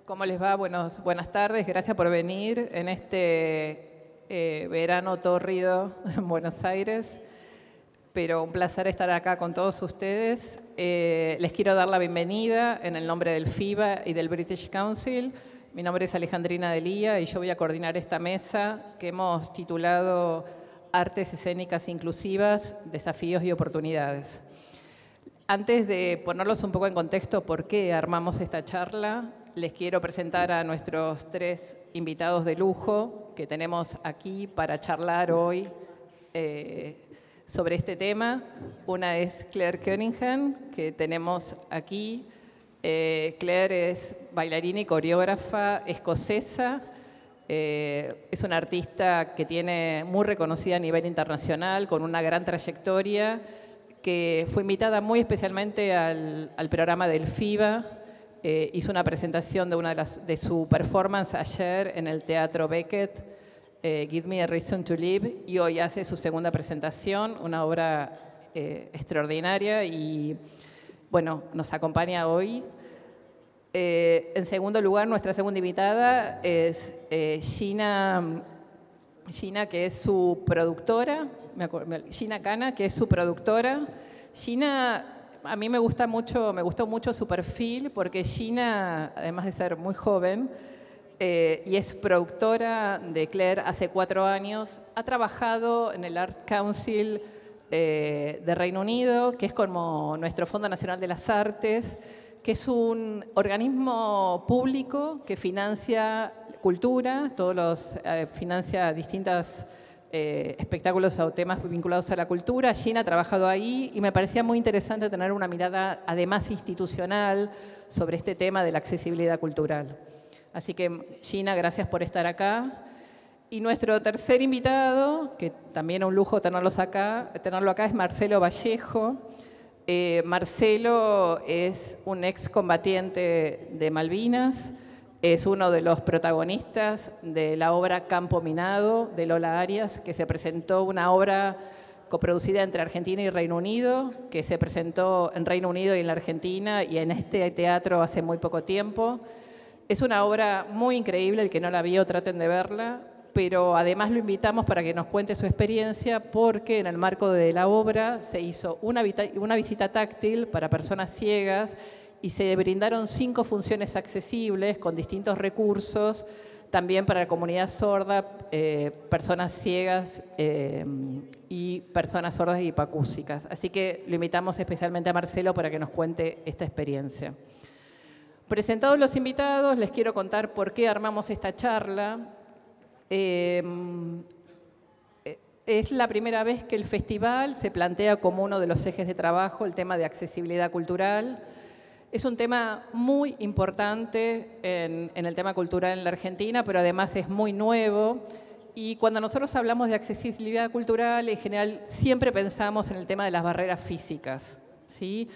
¿Cómo les va? Buenas tardes, gracias por venir en este verano tórrido en Buenos Aires, pero un placer estar acá con todos ustedes. Les quiero dar la bienvenida en el nombre del FIBA y del British Council. Mi nombre es Alejandrina Delía y yo voy a coordinar esta mesa que hemos titulado Artes Escénicas Inclusivas, Desafíos y Oportunidades. Antes de ponerlos un poco en contexto por qué armamos esta charla, les quiero presentar a nuestros tres invitados de lujo que tenemos aquí para charlar hoy sobre este tema. Una es Claire Cunningham, que tenemos aquí. Claire es bailarina y coreógrafa escocesa. Es una artista que tiene muy reconocida a nivel internacional, con una gran trayectoria, que fue invitada muy especialmente al programa del FIBA. Hizo una presentación de su performance ayer en el Teatro Beckett, Give Me a Reason to Live, y hoy hace su segunda presentación, una obra extraordinaria y, bueno, nos acompaña hoy. En segundo lugar, nuestra segunda invitada es Gina, que es su productora, Gina Cana, que es su productora. Gina, a mí me gustó mucho su perfil porque Gina, además de ser muy joven, y es productora de Claire hace 4 años, ha trabajado en el Art Council de Reino Unido, que es como nuestro Fondo Nacional de las Artes, que es un organismo público que financia cultura, financia distintos espectáculos o temas vinculados a la cultura. Gina ha trabajado ahí y me parecía muy interesante tener una mirada además institucional sobre este tema de la accesibilidad cultural. Así que, Gina, gracias por estar acá. Y nuestro tercer invitado, que también es un lujo tenerlo acá, es Marcelo Vallejo. Marcelo es un excombatiente de Malvinas, es uno de los protagonistas de la obra Campo Minado de Lola Arias, que se presentó, una obra coproducida entre Argentina y Reino Unido, que se presentó en Reino Unido y en la Argentina y en este teatro hace muy poco tiempo. Es una obra muy increíble, el que no la vio traten de verla, pero además lo invitamos para que nos cuente su experiencia porque en el marco de la obra se hizo una visita táctil para personas ciegas y se brindaron 5 funciones accesibles con distintos recursos, también para la comunidad sorda, personas ciegas y personas sordas y hipoacúsicas. Así que lo invitamos especialmente a Marcelo para que nos cuente esta experiencia. Presentados los invitados, les quiero contar por qué armamos esta charla. Es la primera vez que el festival se plantea como uno de los ejes de trabajo el tema de accesibilidad cultural. Es un tema muy importante en el tema cultural en la Argentina, pero además es muy nuevo. Y cuando nosotros hablamos de accesibilidad cultural, en general siempre pensamos en el tema de las barreras físicas, ¿sí?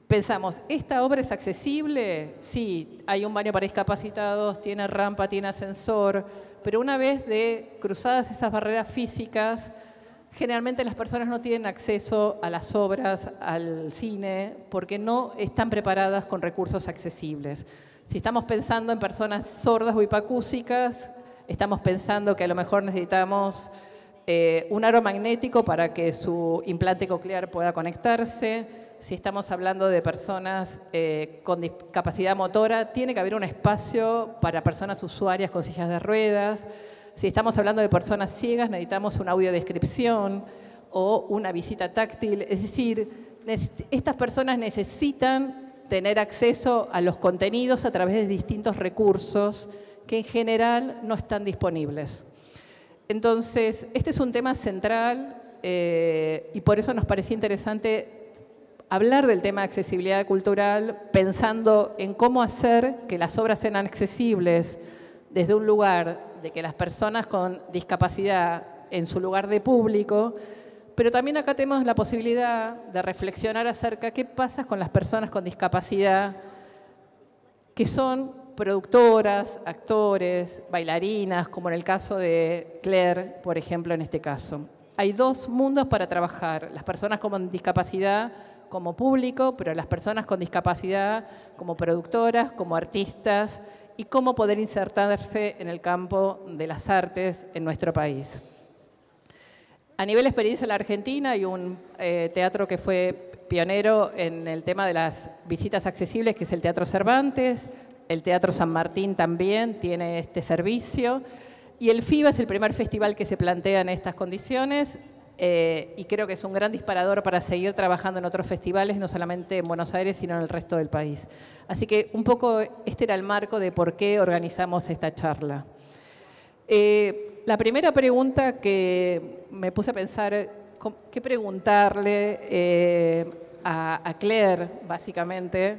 Pensamos, ¿esta obra es accesible? Sí, hay un baño para discapacitados, tiene rampa, tiene ascensor, pero una vez cruzadas esas barreras físicas, generalmente las personas no tienen acceso a las obras, al cine, porque no están preparadas con recursos accesibles. Si estamos pensando en personas sordas o hipoacúsicas, estamos pensando que a lo mejor necesitamos un aro magnético para que su implante coclear pueda conectarse. Si estamos hablando de personas con discapacidad motora, tiene que haber un espacio para personas usuarias con sillas de ruedas. Si estamos hablando de personas ciegas, necesitamos una audiodescripción o una visita táctil. Es decir, estas personas necesitan tener acceso a los contenidos a través de distintos recursos que en general no están disponibles. Entonces, este es un tema central y por eso nos parecía interesante hablar del tema de accesibilidad cultural pensando en cómo hacer que las obras sean accesibles desde un lugar de que las personas con discapacidad en su lugar de público, pero también acá tenemos la posibilidad de reflexionar acerca de qué pasa con las personas con discapacidad que son productoras, actores, bailarinas, como en el caso de Claire, por ejemplo, en este caso. Hay 2 mundos para trabajar, las personas con discapacidad como público, pero a las personas con discapacidad como productoras, como artistas, y cómo poder insertarse en el campo de las artes en nuestro país. A nivel experiencia en la Argentina hay un teatro que fue pionero en el tema de las visitas accesibles, que es el Teatro Cervantes. El Teatro San Martín también tiene este servicio. Y el FIBA es el primer festival que se plantea en estas condiciones y creo que es un gran disparador para seguir trabajando en otros festivales, no solamente en Buenos Aires, sino en el resto del país. Así que un poco este era el marco de por qué organizamos esta charla. La primera pregunta que me puse a pensar, ¿qué preguntarle a Claire, básicamente?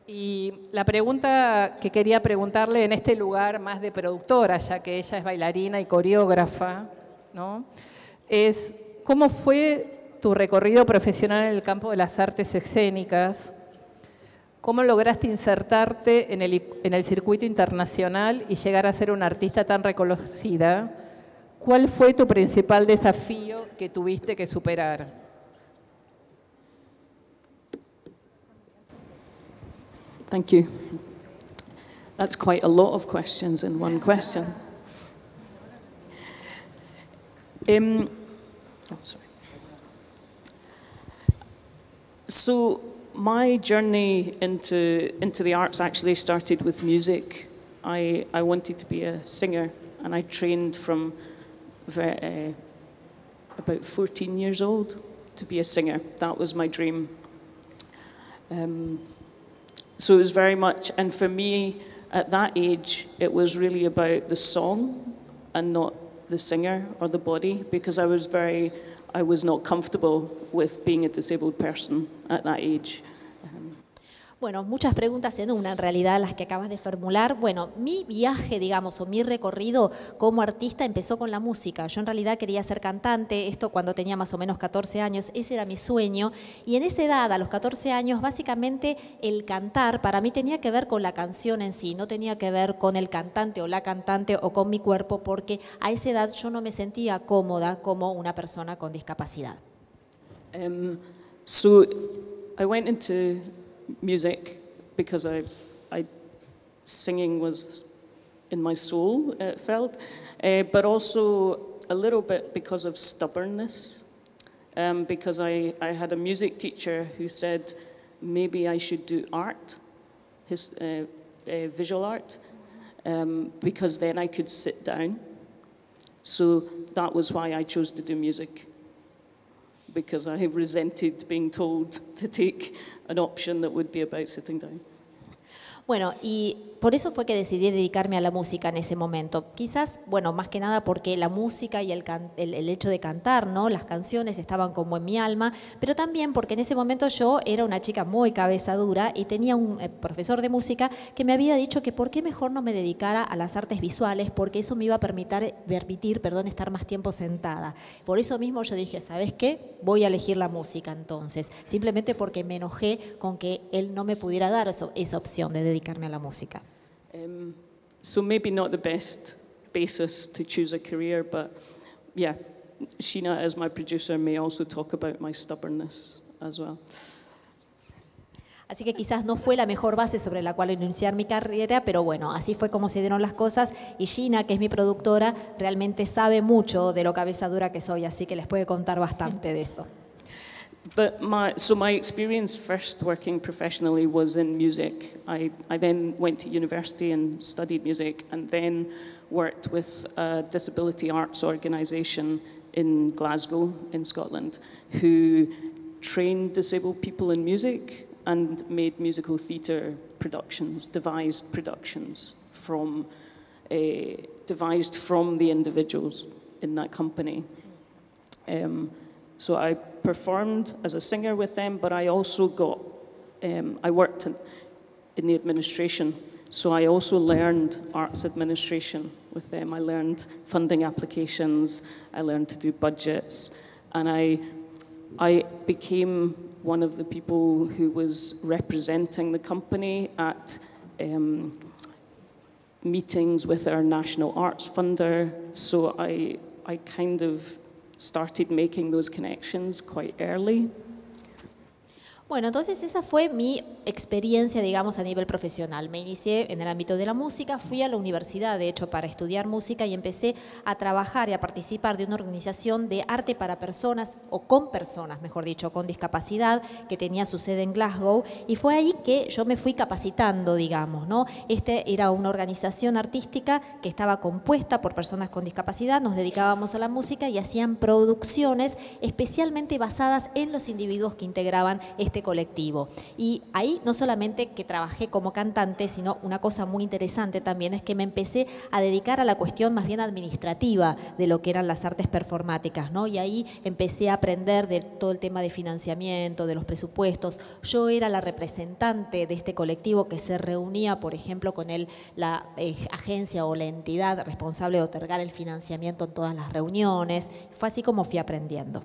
Y la pregunta que quería preguntarle en este lugar más de productora, ya que ella es bailarina y coreógrafa, ¿no? Es ¿cómo fue tu recorrido profesional en el campo de las artes escénicas? ¿Cómo lograste insertarte en el circuito internacional y llegar a ser una artista tan reconocida? ¿Cuál fue tu principal desafío que tuviste que superar? Thank you. That's quite a lot of questions in one question. Sorry. So my journey into the arts actually started with music. I wanted to be a singer, and I trained from about 14 years old to be a singer. That was my dream. So it was very much, and for me, at that age, it was really about the song and not the singer or the body, because I was not comfortable with being a disabled person at that age. Bueno, muchas preguntas en una, en realidad, las que acabas de formular. Bueno, mi viaje, digamos, o mi recorrido como artista empezó con la música. Yo en realidad quería ser cantante, esto cuando tenía más o menos 14 años, ese era mi sueño. Y en esa edad, a los 14 años, básicamente el cantar para mí tenía que ver con la canción en sí, no tenía que ver con el cantante o la cantante o con mi cuerpo, porque a esa edad yo no me sentía cómoda como una persona con discapacidad. So I went into music because singing was in my soul, it felt, but also a little bit because of stubbornness, because I had a music teacher who said maybe I should do art, visual art, because then I could sit down. So that was why I chose to do music, because I resented being told to take an option that would be about sitting down. Bueno, y por eso fue que decidí dedicarme a la música en ese momento. Quizás, bueno, más que nada porque la música y el hecho de cantar, ¿no? Las canciones estaban como en mi alma, pero también porque en ese momento yo era una chica muy cabeza dura y tenía un profesor de música que me había dicho que por qué mejor no me dedicara a las artes visuales, porque eso me iba a permitir, estar más tiempo sentada. Por eso mismo yo dije, ¿sabes qué? Voy a elegir la música entonces, simplemente porque me enojé con que él no me pudiera dar esa opción de dedicarme a la música. So maybe not the best basis to choose a career, but yeah, Sheena, as my producer, may also talk about my stubbornness as well. Así que quizás no fue la mejor base sobre la cual iniciar mi carrera, pero bueno, así fue como se dieron las cosas. Y Sheena, que es mi productora, realmente sabe mucho de lo cabeza dura que soy, así que les puede contar bastante de eso. But my experience first working professionally was in music. I then went to university and studied music, and then worked with a disability arts organisation in Glasgow, in Scotland, who trained disabled people in music and made musical theatre productions, devised from the individuals in that company. So I performed as a singer with them, but I also I worked in the administration, so I also learned arts administration with them. I learned funding applications, I learned to do budgets, and I became one of the people who was representing the company at meetings with our national arts funder, so I kind of started making those connections quite early. Bueno, entonces esa fue mi experiencia, digamos, a nivel profesional. Me inicié en el ámbito de la música, fui a la universidad, de hecho, para estudiar música y empecé a trabajar y a participar de una organización de arte para personas, o con personas, mejor dicho, con discapacidad, que tenía su sede en Glasgow, y fue ahí que yo me fui capacitando, digamos, ¿no? Era una organización artística que estaba compuesta por personas con discapacidad, nos dedicábamos a la música y hacían producciones especialmente basadas en los individuos que integraban este colectivo. Y ahí no solamente que trabajé como cantante, sino una cosa muy interesante también es que me empecé a dedicar a la cuestión más bien administrativa de lo que eran las artes performáticas, ¿no? Y ahí empecé a aprender de todo el tema de financiamiento, de los presupuestos. Yo era la representante de este colectivo que se reunía, por ejemplo, con la agencia o la entidad responsable de otorgar el financiamiento en todas las reuniones. Fue así como fui aprendiendo.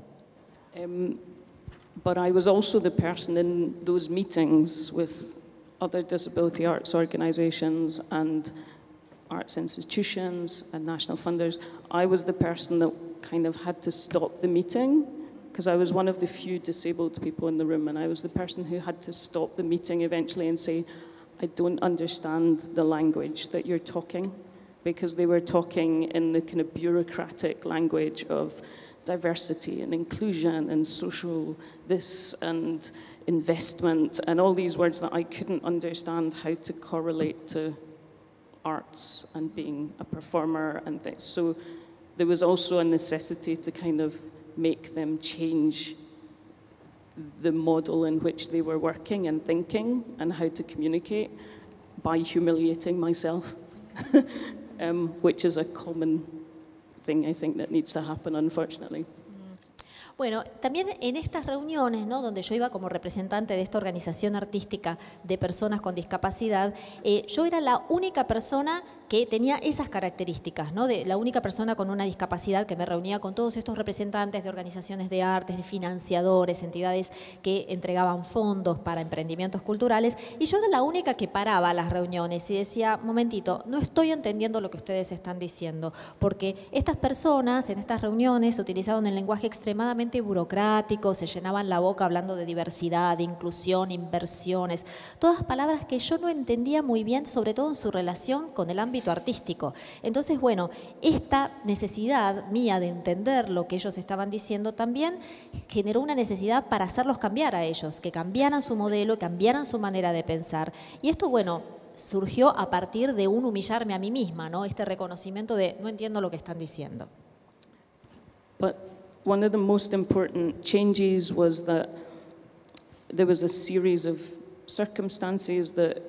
But I was also the person in those meetings with other disability arts organisations and arts institutions and national funders. I was the person that kind of had to stop the meeting because I was one of the few disabled people in the room, and I was the person who had to stop the meeting eventually and say, I don't understand the language that you're talking, because they were talking in the kind of bureaucratic language of diversity and inclusion and social this and investment and all these words that I couldn't understand how to correlate to arts and being a performer and things. So there was also a necessity to kind of make them change the model in which they were working and thinking and how to communicate by humiliating myself, which is a common thing I think that needs to happen, unfortunately. Bueno, también en estas reuniones, ¿no?, donde yo iba como representante de esta organización artística de personas con discapacidad, yo era la única persona que tenía esas características, ¿no?, de la única persona con una discapacidad que me reunía con todos estos representantes de organizaciones de artes, de financiadores, entidades que entregaban fondos para emprendimientos culturales, y yo era la única que paraba las reuniones y decía, momentito, no estoy entendiendo lo que ustedes están diciendo, porque estas personas en estas reuniones utilizaban un lenguaje extremadamente burocrático, se llenaban la boca hablando de diversidad, de inclusión, inversiones, todas palabras que yo no entendía muy bien, sobre todo en su relación con el ámbito artístico. Entonces, bueno, esta necesidad mía de entender lo que ellos estaban diciendo también generó una necesidad para hacerlos cambiar a ellos, que cambiaran su modelo, cambiaran su manera de pensar. Y esto, bueno, surgió a partir de un humillarme a mí misma, ¿no? Este reconocimiento de no entiendo lo que están diciendo. But one of the most important changes was that there was a series of circumstances that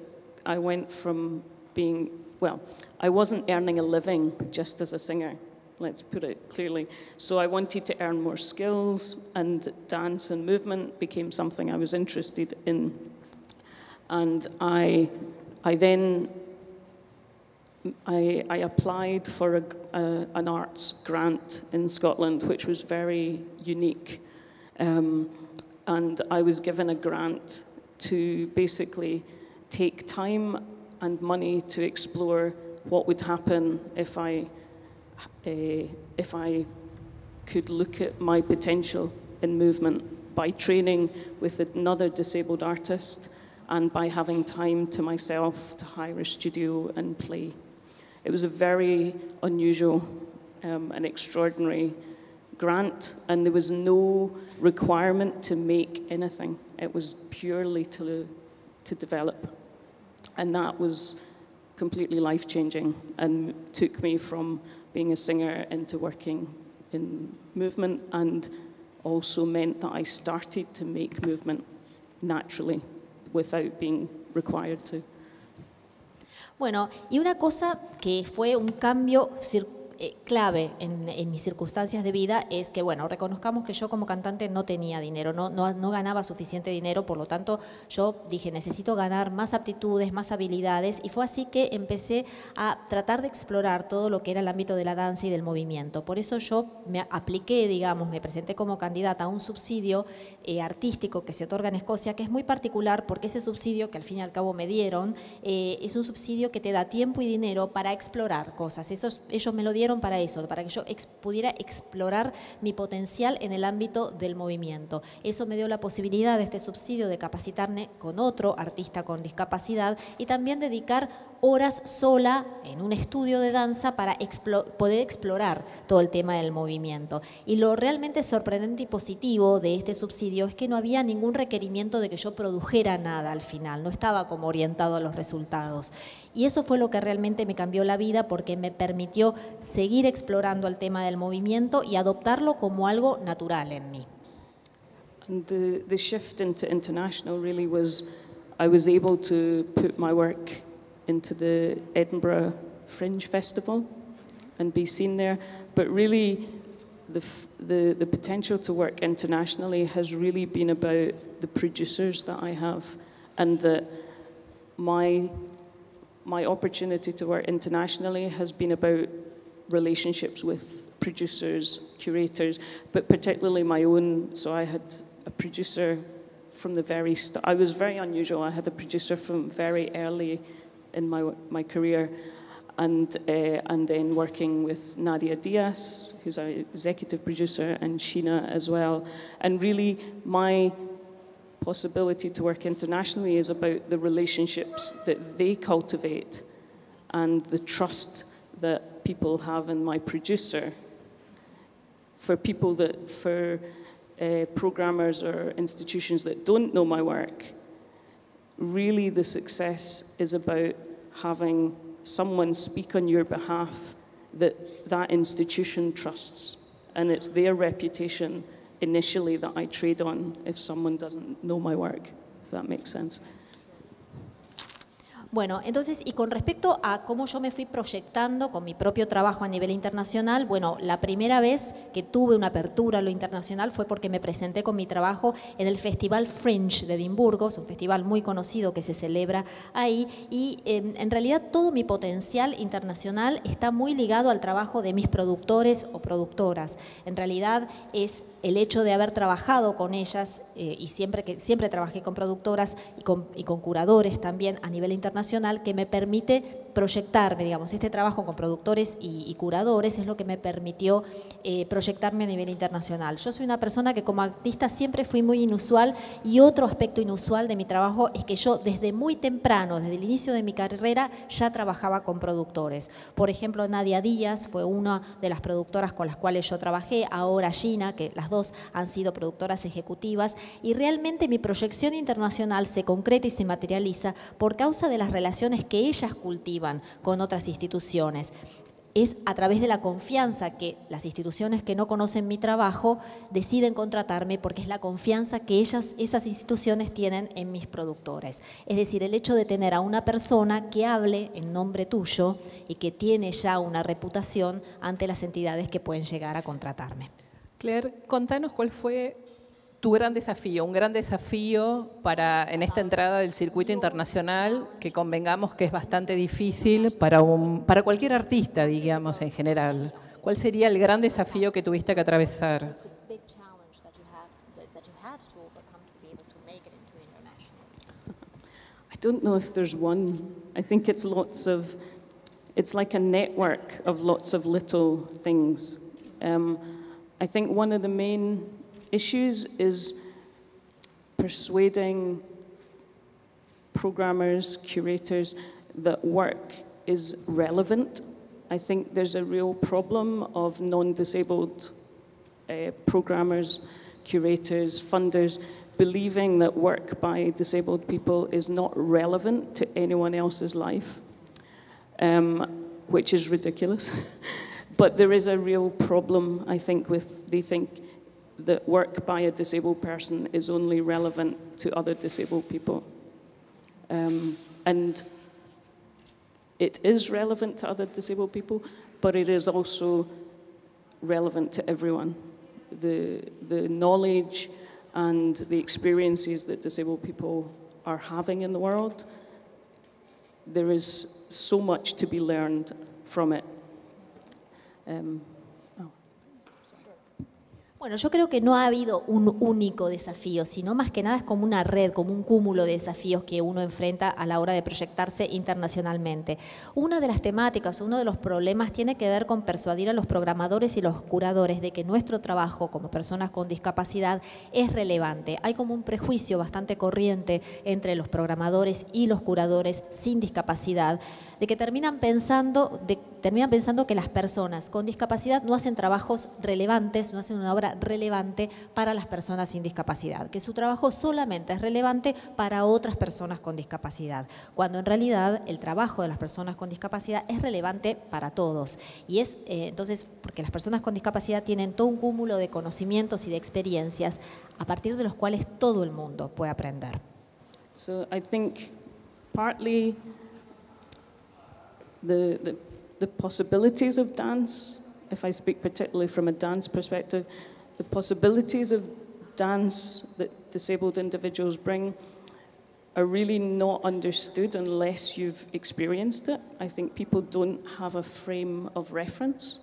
I went from being, well, I wasn't earning a living just as a singer, let's put it clearly. So I wanted to earn more skills, and dance and movement became something I was interested in. And I applied for an arts grant in Scotland, which was very unique. And I was given a grant to basically take time and money to explore what would happen if I could look at my potential in movement by training with another disabled artist and by having time to myself to hire a studio and play. It was a very unusual and extraordinary grant, and there was no requirement to make anything. It was purely to develop. And that was completely life-changing and took me from being a singer into working in movement, and also meant that I started to make movement naturally without being required to. Bueno, y una cosa que fue un cambio clave en mis circunstancias de vida es que, bueno, reconozcamos que yo como cantante no tenía dinero, no ganaba suficiente dinero, por lo tanto yo dije, necesito ganar más aptitudes, más habilidades, y fue así que empecé a tratar de explorar todo lo que era el ámbito de la danza y del movimiento. Por eso yo me apliqué, digamos, me presenté como candidata a un subsidio artístico que se otorga en Escocia, que es muy particular porque ese subsidio, que al fin y al cabo me dieron, es un subsidio que te da tiempo y dinero para explorar cosas. Ellos me lo dieron sirvieron para eso, para que yo pudiera explorar mi potencial en el ámbito del movimiento. Eso me dio la posibilidad de este subsidio de capacitarme con otro artista con discapacidad y también dedicar horas sola en un estudio de danza para poder explorar todo el tema del movimiento. Y lo realmente sorprendente y positivo de este subsidio es que no había ningún requerimiento de que yo produjera nada al final, no estaba como orientado a los resultados. Y eso fue lo que realmente me cambió la vida porque me permitió seguir explorando el tema del movimiento y adoptarlo como algo natural en mí. And the shift into international really was, I was able to put my work into the Edinburgh Fringe Festival and be seen there. But really, the potential to work internationally has really been about the producers that I have, and that my opportunity to work internationally has been about relationships with producers, curators, but particularly my own. So I had a producer from the very start. I was very unusual. I had a producer from very early in my career, and then working with Nadia Diaz, who's our executive producer, and Sheena as well. And really, my possibility to work internationally is about the relationships that they cultivate and the trust that people have in my producer. For people that, for programmers or institutions that don't know my work, really the success is about having someone speak on your behalf that institution trusts, and it's their reputation initially that I trade on if someone doesn't know my work, if that makes sense. Bueno, entonces, y con respecto a cómo yo me fui proyectando con mi propio trabajo a nivel internacional, bueno, la primera vez que tuve una apertura a lo internacional fue porque me presenté con mi trabajo en el Festival Fringe de Edimburgo, es un festival muy conocido que se celebra ahí, y en realidad todo mi potencial internacional está muy ligado al trabajo de mis productores o productoras. En realidad es el hecho de haber trabajado con ellas y siempre trabajé con productoras y con curadores también a nivel internacional que me permite proyectarme, digamos, este trabajo con productores y curadores es lo que me permitió proyectarme a nivel internacional. Yo soy una persona que como artista siempre fui muy inusual y otro aspecto inusual de mi trabajo es que yo desde muy temprano, desde el inicio de mi carrera, ya trabajaba con productores. Por ejemplo, Nadia Díaz fue una de las productoras con las cuales yo trabajé, ahora Gina, que las dos han sido productoras ejecutivas, y realmente mi proyección internacional se concreta y se materializa por causa de las relaciones que ellas cultivan con otras instituciones. Es a través de la confianza que las instituciones que no conocen mi trabajo deciden contratarme porque es la confianza que esas instituciones tienen en mis productores. Es decir, el hecho de tener a una persona que hable en nombre tuyo y que tiene ya una reputación ante las entidades que pueden llegar a contratarme. Claire, contanos cuál fue tu gran desafío, un gran desafío en esta entrada del circuito internacional, que convengamos que es bastante difícil para cualquier artista, digamos, en general. ¿Cuál sería el gran desafío que tuviste que atravesar? I don't know if there's one. I think it's it's like a network of lots of little things. I think one of the main issues is persuading programmers, curators, that work is relevant. I think there's a real problem of non-disabled programmers, curators, funders, believing that work by disabled people is not relevant to anyone else's life, which is ridiculous. But there is a real problem, I think, they think that work by a disabled person is only relevant to other disabled people. And it is relevant to other disabled people, but it is also relevant to everyone. The knowledge and the experiences that disabled people are having in the world, there is so much to be learned from it. Bueno, yo creo que no ha habido un único desafío, sino más que nada es como una red, como un cúmulo de desafíos que uno enfrenta a la hora de proyectarse internacionalmente. Una de las temáticas, uno de los problemas tiene que ver con persuadir a los programadores y los curadores de que nuestro trabajo como personas con discapacidad es relevante. Hay como un prejuicio bastante corriente entre los programadores y los curadores sin discapacidad, de que terminan pensando que las personas con discapacidad no hacen trabajos relevantes, no hacen una obra relevante para las personas sin discapacidad, que su trabajo solamente es relevante para otras personas con discapacidad, cuando en realidad el trabajo de las personas con discapacidad es relevante para todos. Y es entonces porque las personas con discapacidad tienen todo un cúmulo de conocimientos y de experiencias a partir de los cuales todo el mundo puede aprender. So I think partly the possibilities of dance, if I speak particularly from a dance perspective, the possibilities of dance that disabled individuals bring are really not understood unless you've experienced it. I think people don't have a frame of reference.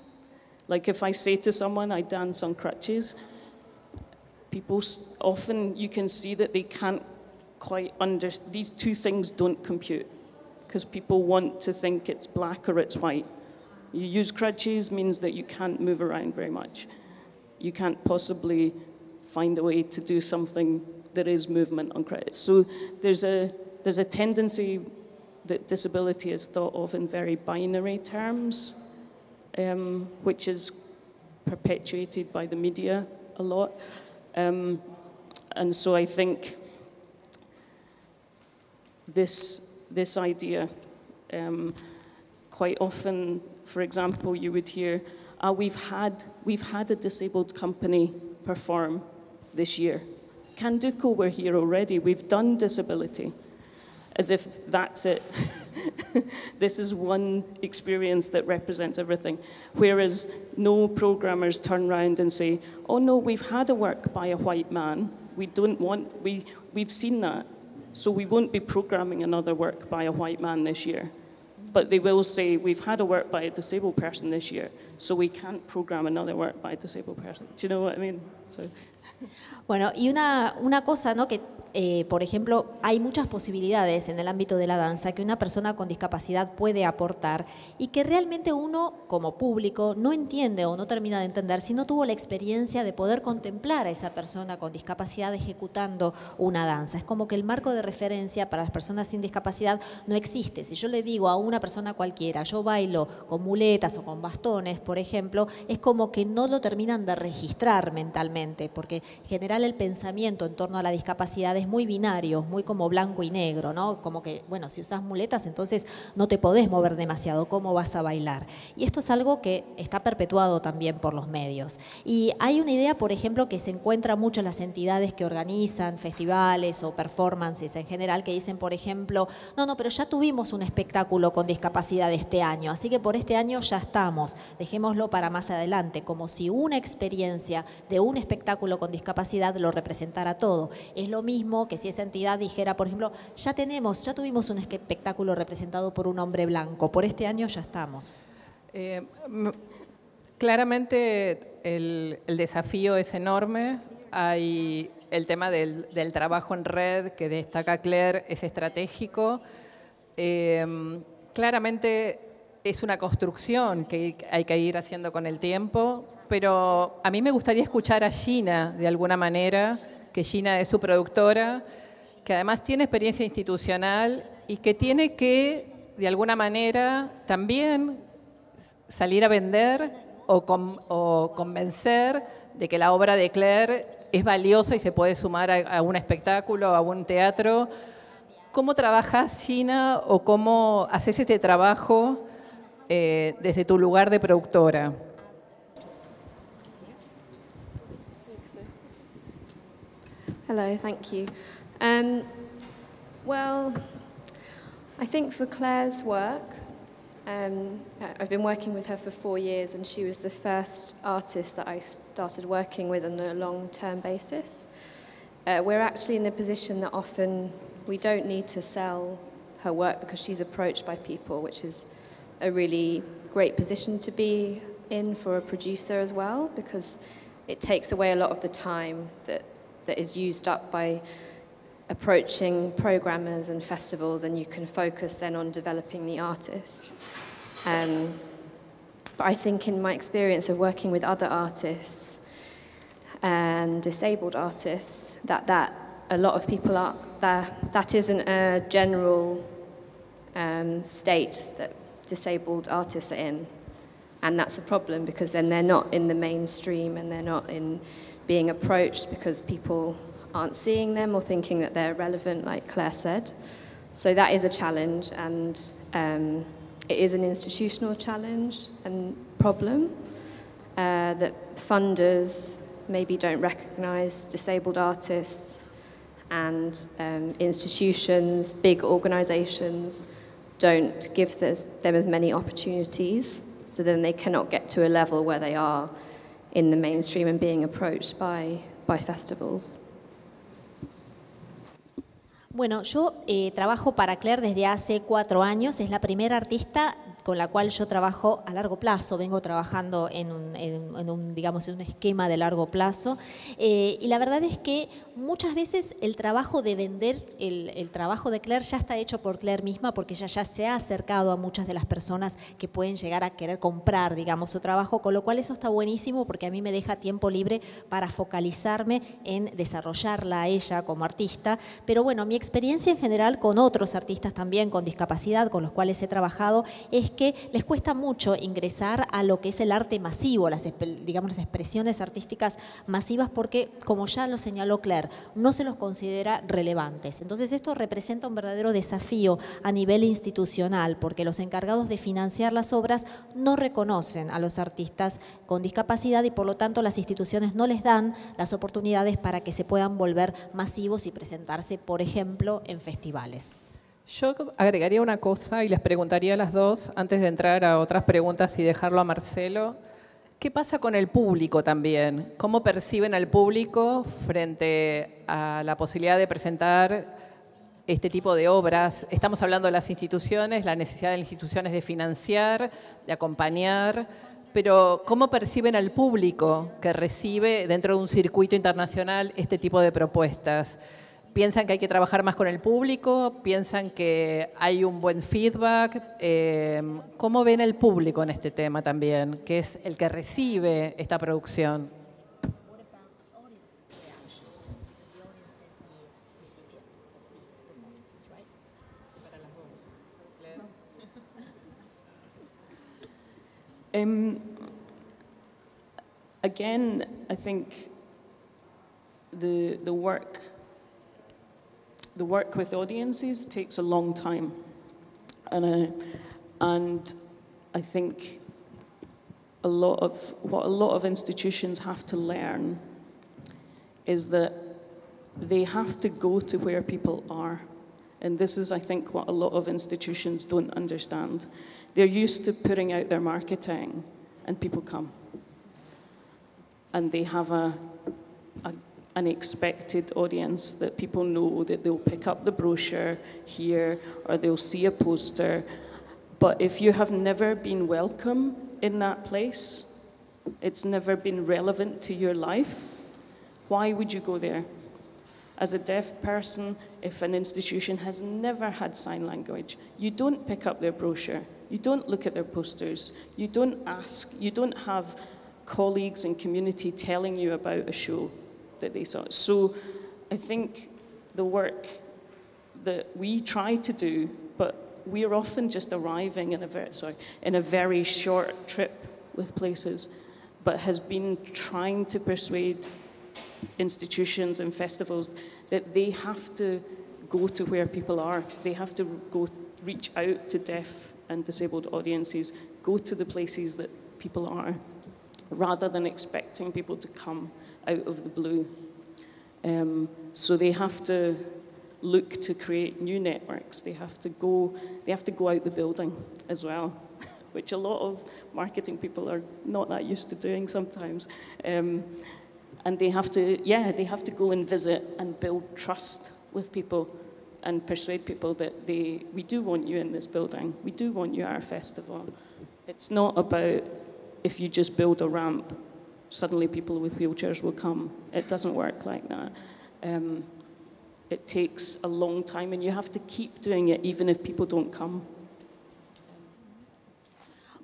Like if I say to someone, I dance on crutches, people often, you can see that they can't quite understand, these two things don't compute, because people want to think it's black or it's white. You use crutches means that you can't move around very much. You can't possibly find a way to do something that is movement on crutches. So there's a tendency that disability is thought of in very binary terms, which is perpetuated by the media a lot. And so I think this idea, quite often, for example, you would hear, we've had a disabled company perform this year. Canduco were here already, we've done disability. As if that's it. This is one experience that represents everything. Whereas no programmers turn around and say, oh no, we've had a work by a white man. We've seen that. So we won't be programming another work by a white man this year. But they will say, we've had a work by a disabled person this year, so we can't program another work by a disabled person. Do you know what I mean? So. Bueno, y una cosa, ¿no? Que, por ejemplo, hay muchas posibilidades en el ámbito de la danza que una persona con discapacidad puede aportar y que realmente uno, como público, no entiende o no termina de entender si no tuvo la experiencia de poder contemplar a esa persona con discapacidad ejecutando una danza. Es como que el marco de referencia para las personas sin discapacidad no existe. Si yo le digo a una persona cualquiera, yo bailo con muletas o con bastones, por ejemplo, es como que no lo terminan de registrar mentalmente, porque en general el pensamiento en torno a la discapacidad es muy binario, muy como blanco y negro, ¿no? Como que, bueno, si usas muletas, entonces no te podés mover demasiado, ¿cómo vas a bailar? Y esto es algo que está perpetuado también por los medios. Y hay una idea, por ejemplo, que se encuentra mucho en las entidades que organizan festivales o performances en general, que dicen, por ejemplo, no, pero ya tuvimos un espectáculo con discapacidad este año, así que por este año ya estamos, dejémoslo para más adelante, como si una experiencia de un espectáculo con discapacidad lo representara todo. Es lo mismo que si esa entidad dijera, por ejemplo, ya tuvimos un espectáculo representado por un hombre blanco, por este año ya estamos. Claramente el desafío es enorme. Hay el tema del trabajo en red que destaca Claire, es estratégico. Claramente es una construcción que hay que ir haciendo con el tiempo, pero a mí me gustaría escuchar a Gina de alguna manera, que Gina es su productora, que además tiene experiencia institucional y que tiene que, de alguna manera, también salir a vender o convencer de que la obra de Claire es valiosa y se puede sumar a un espectáculo, a un teatro. ¿Cómo trabajas, Gina, o cómo haces este trabajo desde tu lugar de productora? Hello, thank you. Well, I think for Claire's work, I've been working with her for 4 years, and she was the first artist that I started working with on a long-term basis. We're actually in a position that often we don't need to sell her work because she's approached by people, which is a really great position to be in for a producer as well, because it takes away a lot of the time that is used up by approaching programmers and festivals, and you can focus then on developing the artist. But I think in my experience of working with other artists and disabled artists, that a lot of people are, that isn't a general state that disabled artists are in. And that's a problem, because then they're not in the mainstream and they're not being approached because people aren't seeing them or thinking that they're relevant, like Claire said. So that is a challenge, and it is an institutional challenge and problem that funders maybe don't recognise disabled artists, and institutions, big organisations, don't give them as many opportunities, so then they cannot get to a level where they are in the mainstream and being approached by festivals. Bueno, yo trabajo para Claire desde hace 4 años, es la primera artista con la cual yo trabajo a largo plazo, vengo trabajando en un esquema de largo plazo, y la verdad es que muchas veces el trabajo de vender, el trabajo de Claire ya está hecho por Claire misma, porque ella ya se ha acercado a muchas de las personas que pueden llegar a querer comprar, digamos, su trabajo, con lo cual eso está buenísimo porque a mí me deja tiempo libre para focalizarme en desarrollarla a ella como artista. Pero bueno, mi experiencia en general con otros artistas también con discapacidad con los cuales he trabajado es que les cuesta mucho ingresar a lo que es el arte masivo, las expresiones artísticas masivas, porque, como ya lo señaló Claire, no se los considera relevantes. Entonces esto representa un verdadero desafío a nivel institucional, porque los encargados de financiar las obras no reconocen a los artistas con discapacidad y por lo tanto las instituciones no les dan las oportunidades para que se puedan volver masivos y presentarse, por ejemplo, en festivales. Yo agregaría una cosa y les preguntaría a las dos, antes de entrar a otras preguntas y dejarlo a Marcelo. ¿Qué pasa con el público también? ¿Cómo perciben al público frente a la posibilidad de presentar este tipo de obras? Estamos hablando de las instituciones, la necesidad de las instituciones de financiar, de acompañar, pero ¿cómo perciben al público que recibe dentro de un circuito internacional este tipo de propuestas? ¿Piensan que hay que trabajar más con el público? ¿Piensan que hay un buen feedback? ¿Cómo ven el público en este tema también, que es el que recibe esta producción? Again, I think the work with audiences takes a long time, and I think what a lot of institutions have to learn is that they have to go to where people are, and this is, I think, what a lot of institutions don't understand. They're used to putting out their marketing, and people come, and they have an expected audience that people know that they'll pick up the brochure here or they'll see a poster. But if you have never been welcome in that place, it's never been relevant to your life, why would you go there? As a deaf person, if an institution has never had sign language, you don't pick up their brochure, you don't look at their posters, you don't ask, you don't have colleagues and community telling you about a show that they saw. So I think the work that we try to do, but we're often just arriving in a very short trip with places, but has been trying to persuade institutions and festivals that they have to go to where people are. They have to go reach out to deaf and disabled audiences, go to the places that people are, rather than expecting people to come out of the blue. So they have to look to create new networks. They have to go out the building as well, which a lot of marketing people are not that used to doing sometimes. And they have to go and visit and build trust with people and persuade people that we do want you in this building. We do want you at our festival. It's not about if you just build a ramp suddenly people with wheelchairs will come. It doesn't work like that. It takes a long time, and you have to keep doing it even if people don't come.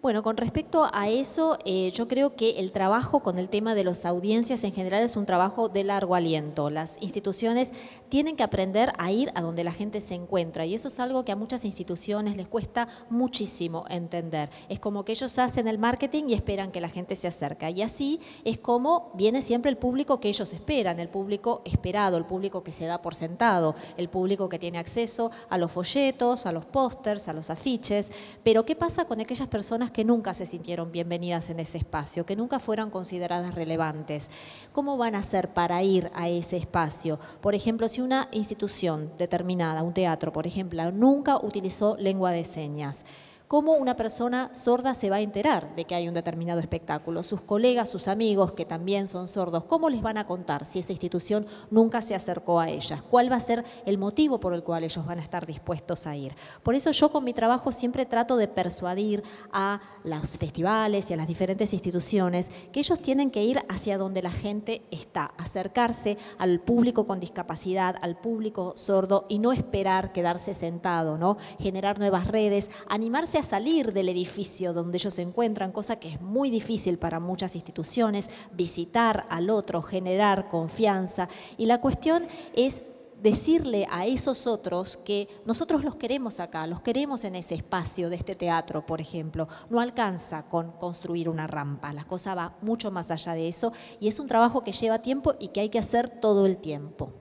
Bueno, con respecto a eso, yo creo que el trabajo con el tema de las audiencias en general es un trabajo de largo aliento. Las instituciones tienen que aprender a ir a donde la gente se encuentra y eso es algo que a muchas instituciones les cuesta muchísimo entender. Es como que ellos hacen el marketing y esperan que la gente se acerque y así es como viene siempre el público que ellos esperan, el público esperado, el público que se da por sentado, el público que tiene acceso a los folletos, a los pósters, a los afiches. Pero ¿qué pasa con aquellas personas que nunca se sintieron bienvenidas en ese espacio, que nunca fueron consideradas relevantes? ¿Cómo van a hacer para ir a ese espacio? Por ejemplo, si una institución determinada, un teatro, por ejemplo, nunca utilizó lengua de señas, ¿cómo una persona sorda se va a enterar de que hay un determinado espectáculo? Sus colegas, sus amigos que también son sordos, ¿cómo les van a contar si esa institución nunca se acercó a ellas? ¿Cuál va a ser el motivo por el cual ellos van a estar dispuestos a ir? Por eso yo con mi trabajo siempre trato de persuadir a los festivales y a las diferentes instituciones que ellos tienen que ir hacia donde la gente está, acercarse al público con discapacidad, al público sordo y no esperar quedarse sentado, ¿no? Generar nuevas redes, animarse a salir del edificio donde ellos se encuentran, cosa que es muy difícil para muchas instituciones, visitar al otro, generar confianza. Y la cuestión es decirle a esos otros que nosotros los queremos acá, los queremos en ese espacio de este teatro, por ejemplo. No alcanza con construir una rampa, la cosa va mucho más allá de eso y es un trabajo que lleva tiempo y que hay que hacer todo el tiempo.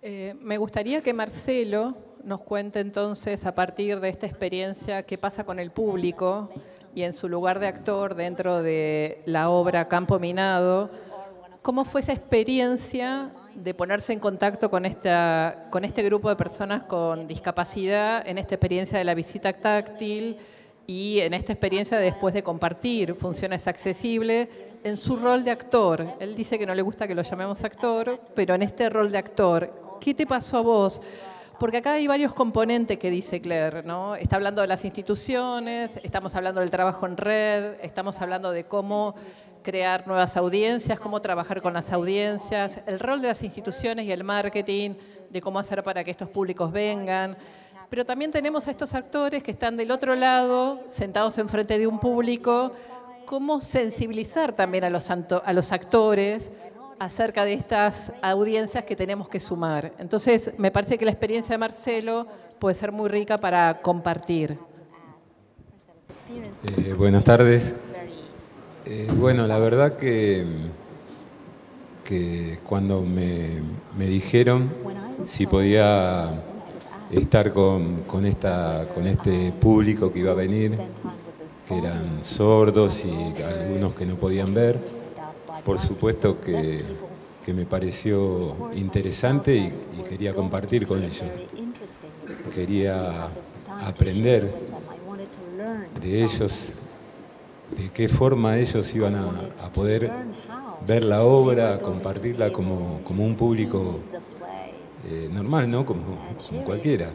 Me gustaría que Marcelo nos cuente entonces, a partir de esta experiencia, qué pasa con el público y en su lugar de actor dentro de la obra Campo Minado, cómo fue esa experiencia de ponerse en contacto con este grupo de personas con discapacidad, en esta experiencia de la visita táctil y en esta experiencia después de compartir funciones accesibles en su rol de actor. Él dice que no le gusta que lo llamemos actor, pero en este rol de actor, ¿qué te pasó a vos? Porque acá hay varios componentes que dice Claire, ¿no? Está hablando de las instituciones, estamos hablando del trabajo en red, estamos hablando de cómo crear nuevas audiencias, cómo trabajar con las audiencias, el rol de las instituciones y el marketing, de cómo hacer para que estos públicos vengan. Pero también tenemos a estos actores que están del otro lado, sentados enfrente de un público, cómo sensibilizar también a los actores acerca de estas audiencias que tenemos que sumar. Entonces, me parece que la experiencia de Marcelo puede ser muy rica para compartir. Buenas tardes. Bueno, la verdad que cuando me dijeron si podía estar con este público que iba a venir, que eran sordos y algunos que no podían ver, por supuesto que me pareció interesante y quería compartir con ellos. Quería aprender de ellos, de qué forma ellos iban a poder ver la obra, compartirla como un público normal, ¿no? Como cualquiera.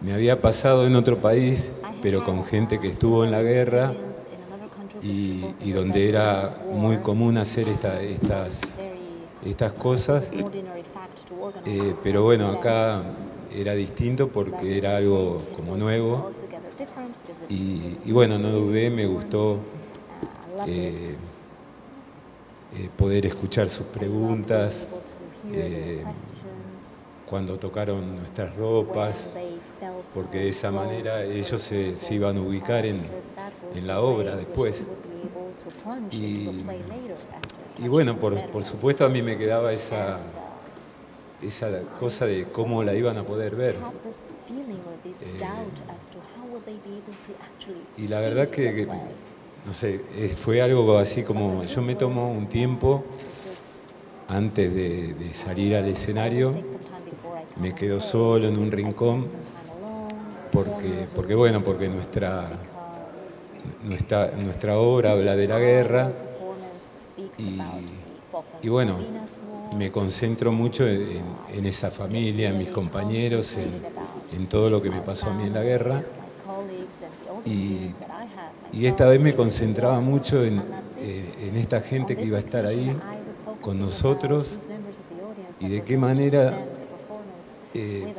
Me había pasado en otro país, pero con gente que estuvo en la guerra y donde era muy común hacer estas cosas, pero bueno, acá era distinto porque era algo como nuevo y bueno, no dudé, me gustó poder escuchar sus preguntas, cuando tocaron nuestras ropas, porque de esa manera ellos se iban a ubicar en la obra después. Y bueno, por supuesto a mí me quedaba esa cosa de cómo la iban a poder ver. Y la verdad que no sé, fue algo así como, yo me tomo un tiempo antes de salir al escenario, me quedo solo en un rincón, porque bueno, porque nuestra obra habla de la guerra y bueno, me concentro mucho en esa familia, en mis compañeros, en todo lo que me pasó a mí en la guerra Y esta vez me concentraba mucho en esta gente que iba a estar ahí con nosotros y de qué manera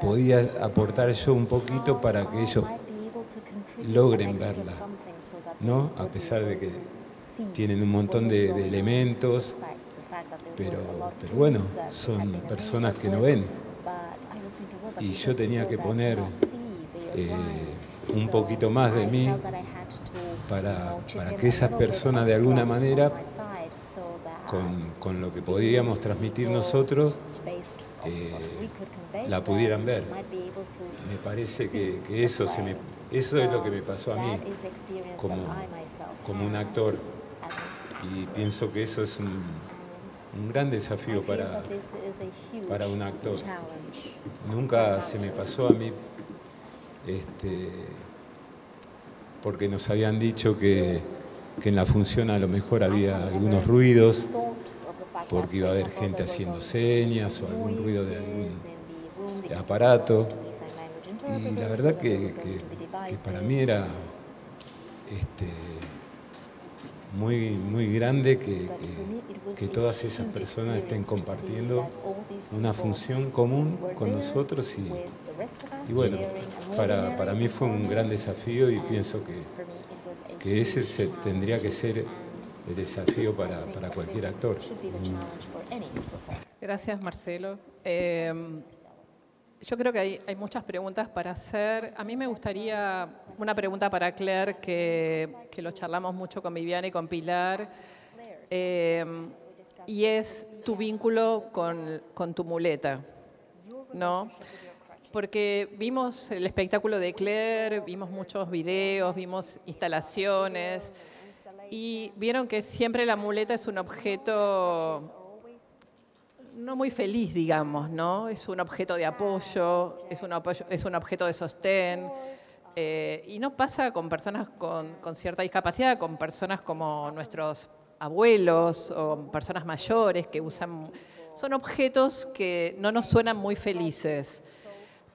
podía aportar yo un poquito para que ellos logren verla, ¿no? A pesar de que tienen un montón de elementos, pero bueno, son personas que no ven. Y yo tenía que poner un poquito más de mí para que esas personas de alguna manera, con lo que podíamos transmitir nosotros, la pudieran ver. Me parece que eso es lo que me pasó a mí como un actor, y pienso que eso es un gran desafío para un actor. Nunca se me pasó a mí, porque nos habían dicho que en la función a lo mejor había algunos ruidos, porque iba a haber gente haciendo señas o algún ruido de algún aparato. Y la verdad que para mí era muy grande que todas esas personas estén compartiendo una función común con nosotros, y bueno, para mí fue un gran desafío, y pienso que ese tendría que ser el desafío para cualquier actor. Gracias, Marcelo. Yo creo que hay muchas preguntas para hacer. A mí me gustaría una pregunta para Claire, que lo charlamos mucho con Viviana y con Pilar, y es tu vínculo con tu muleta, ¿no? Porque vimos el espectáculo de Claire, vimos muchos videos, vimos instalaciones, y vieron que siempre la muleta es un objeto no muy feliz, digamos, ¿no? Es un objeto de apoyo, es un objeto de sostén, y no pasa con personas con cierta discapacidad, con personas como nuestros abuelos o personas mayores que usan... Son objetos que no nos suenan muy felices.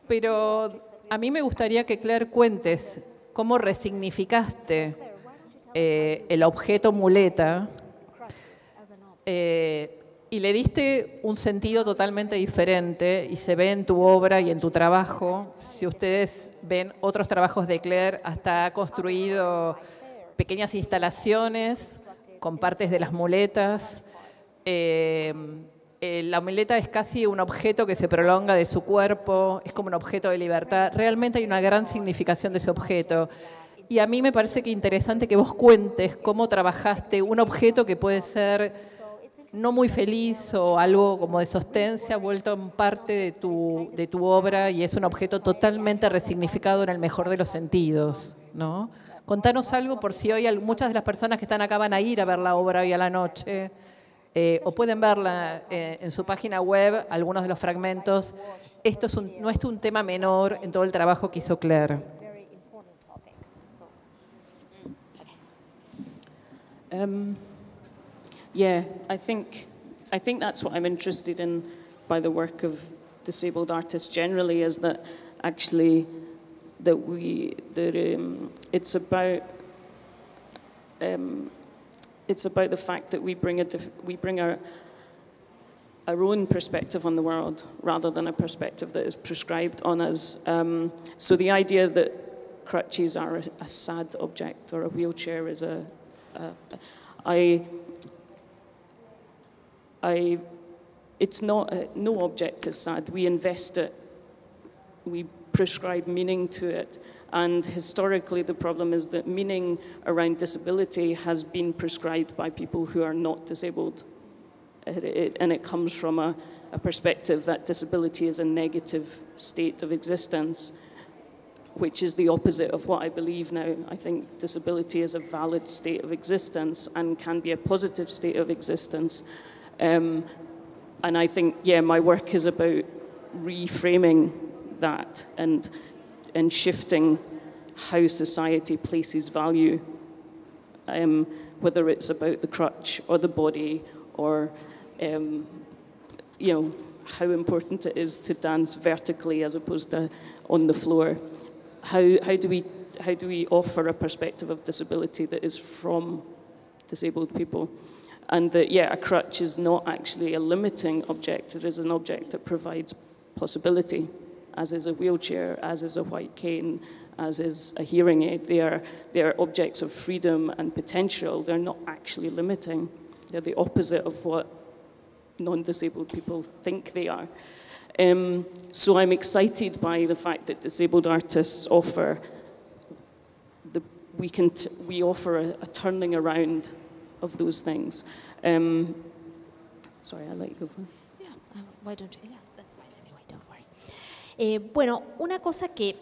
Pero a mí me gustaría que, Claire, cuentes cómo resignificaste el objeto muleta, y le diste un sentido totalmente diferente, y se ve en tu obra y en tu trabajo. Si ustedes ven otros trabajos de Claire, hasta ha construido pequeñas instalaciones con partes de las muletas. La muleta es casi un objeto que se prolonga de su cuerpo, es como un objeto de libertad. Realmente hay una gran significación de ese objeto. Y a mí me parece que interesante que vos cuentes cómo trabajaste un objeto que puede ser no muy feliz o algo como de sostén, se ha vuelto en parte de tu obra, y es un objeto totalmente resignificado en el mejor de los sentidos, ¿no? Contanos algo, por si hoy muchas de las personas que están acá van a ir a ver la obra hoy a la noche, o pueden verla en su página web, algunos de los fragmentos. Esto no es un tema menor en todo el trabajo que hizo Claire. Yeah, I think that's what I'm interested in by the work of disabled artists generally, is that actually it's about the fact that we bring our own perspective on the world rather than a perspective that is prescribed on us. So the idea that crutches are a sad object or a wheelchair is it's not, no object is sad. We invest it, we prescribe meaning to it. And historically, the problem is that meaning around disability has been prescribed by people who are not disabled. And it comes from a perspective that disability is a negative state of existence, which is the opposite of what I believe now. I think disability is a valid state of existence and can be a positive state of existence. And I think, yeah, my work is about reframing that and shifting how society places value, whether it's about the crutch or the body, or you know, how important it is to dance vertically as opposed to on the floor. How do we do we offer a perspective of disability that is from disabled people? And that, yeah, a crutch is not actually a limiting object. It is an object that provides possibility, as is a wheelchair, as is a white cane, as is a hearing aid. They are objects of freedom and potential. They're not actually limiting. They're the opposite of what non-disabled people think they are. So I'm excited by the fact that disabled artists offer we offer a turning around of those things. Sorry, I'll let you go for it. Yeah, why don't you? Yeah, that's fine anyway, don't worry. Bueno, una cosa que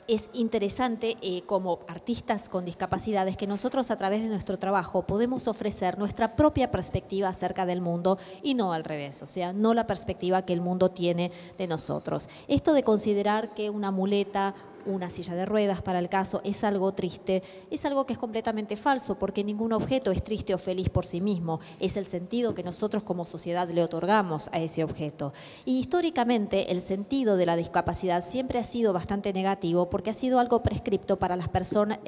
es interesante como artistas con discapacidades, que nosotros a través de nuestro trabajo podemos ofrecer nuestra propia perspectiva acerca del mundo y no al revés, o sea, no la perspectiva que el mundo tiene de nosotros. Esto de considerar que una muleta, una silla de ruedas para el caso es algo triste, es algo que es completamente falso, porque ningún objeto es triste o feliz por sí mismo, es el sentido que nosotros como sociedad le otorgamos a ese objeto. Y históricamente el sentido de la discapacidad siempre ha sido bastante negativo, porque ha sido algo prescripto para las personas,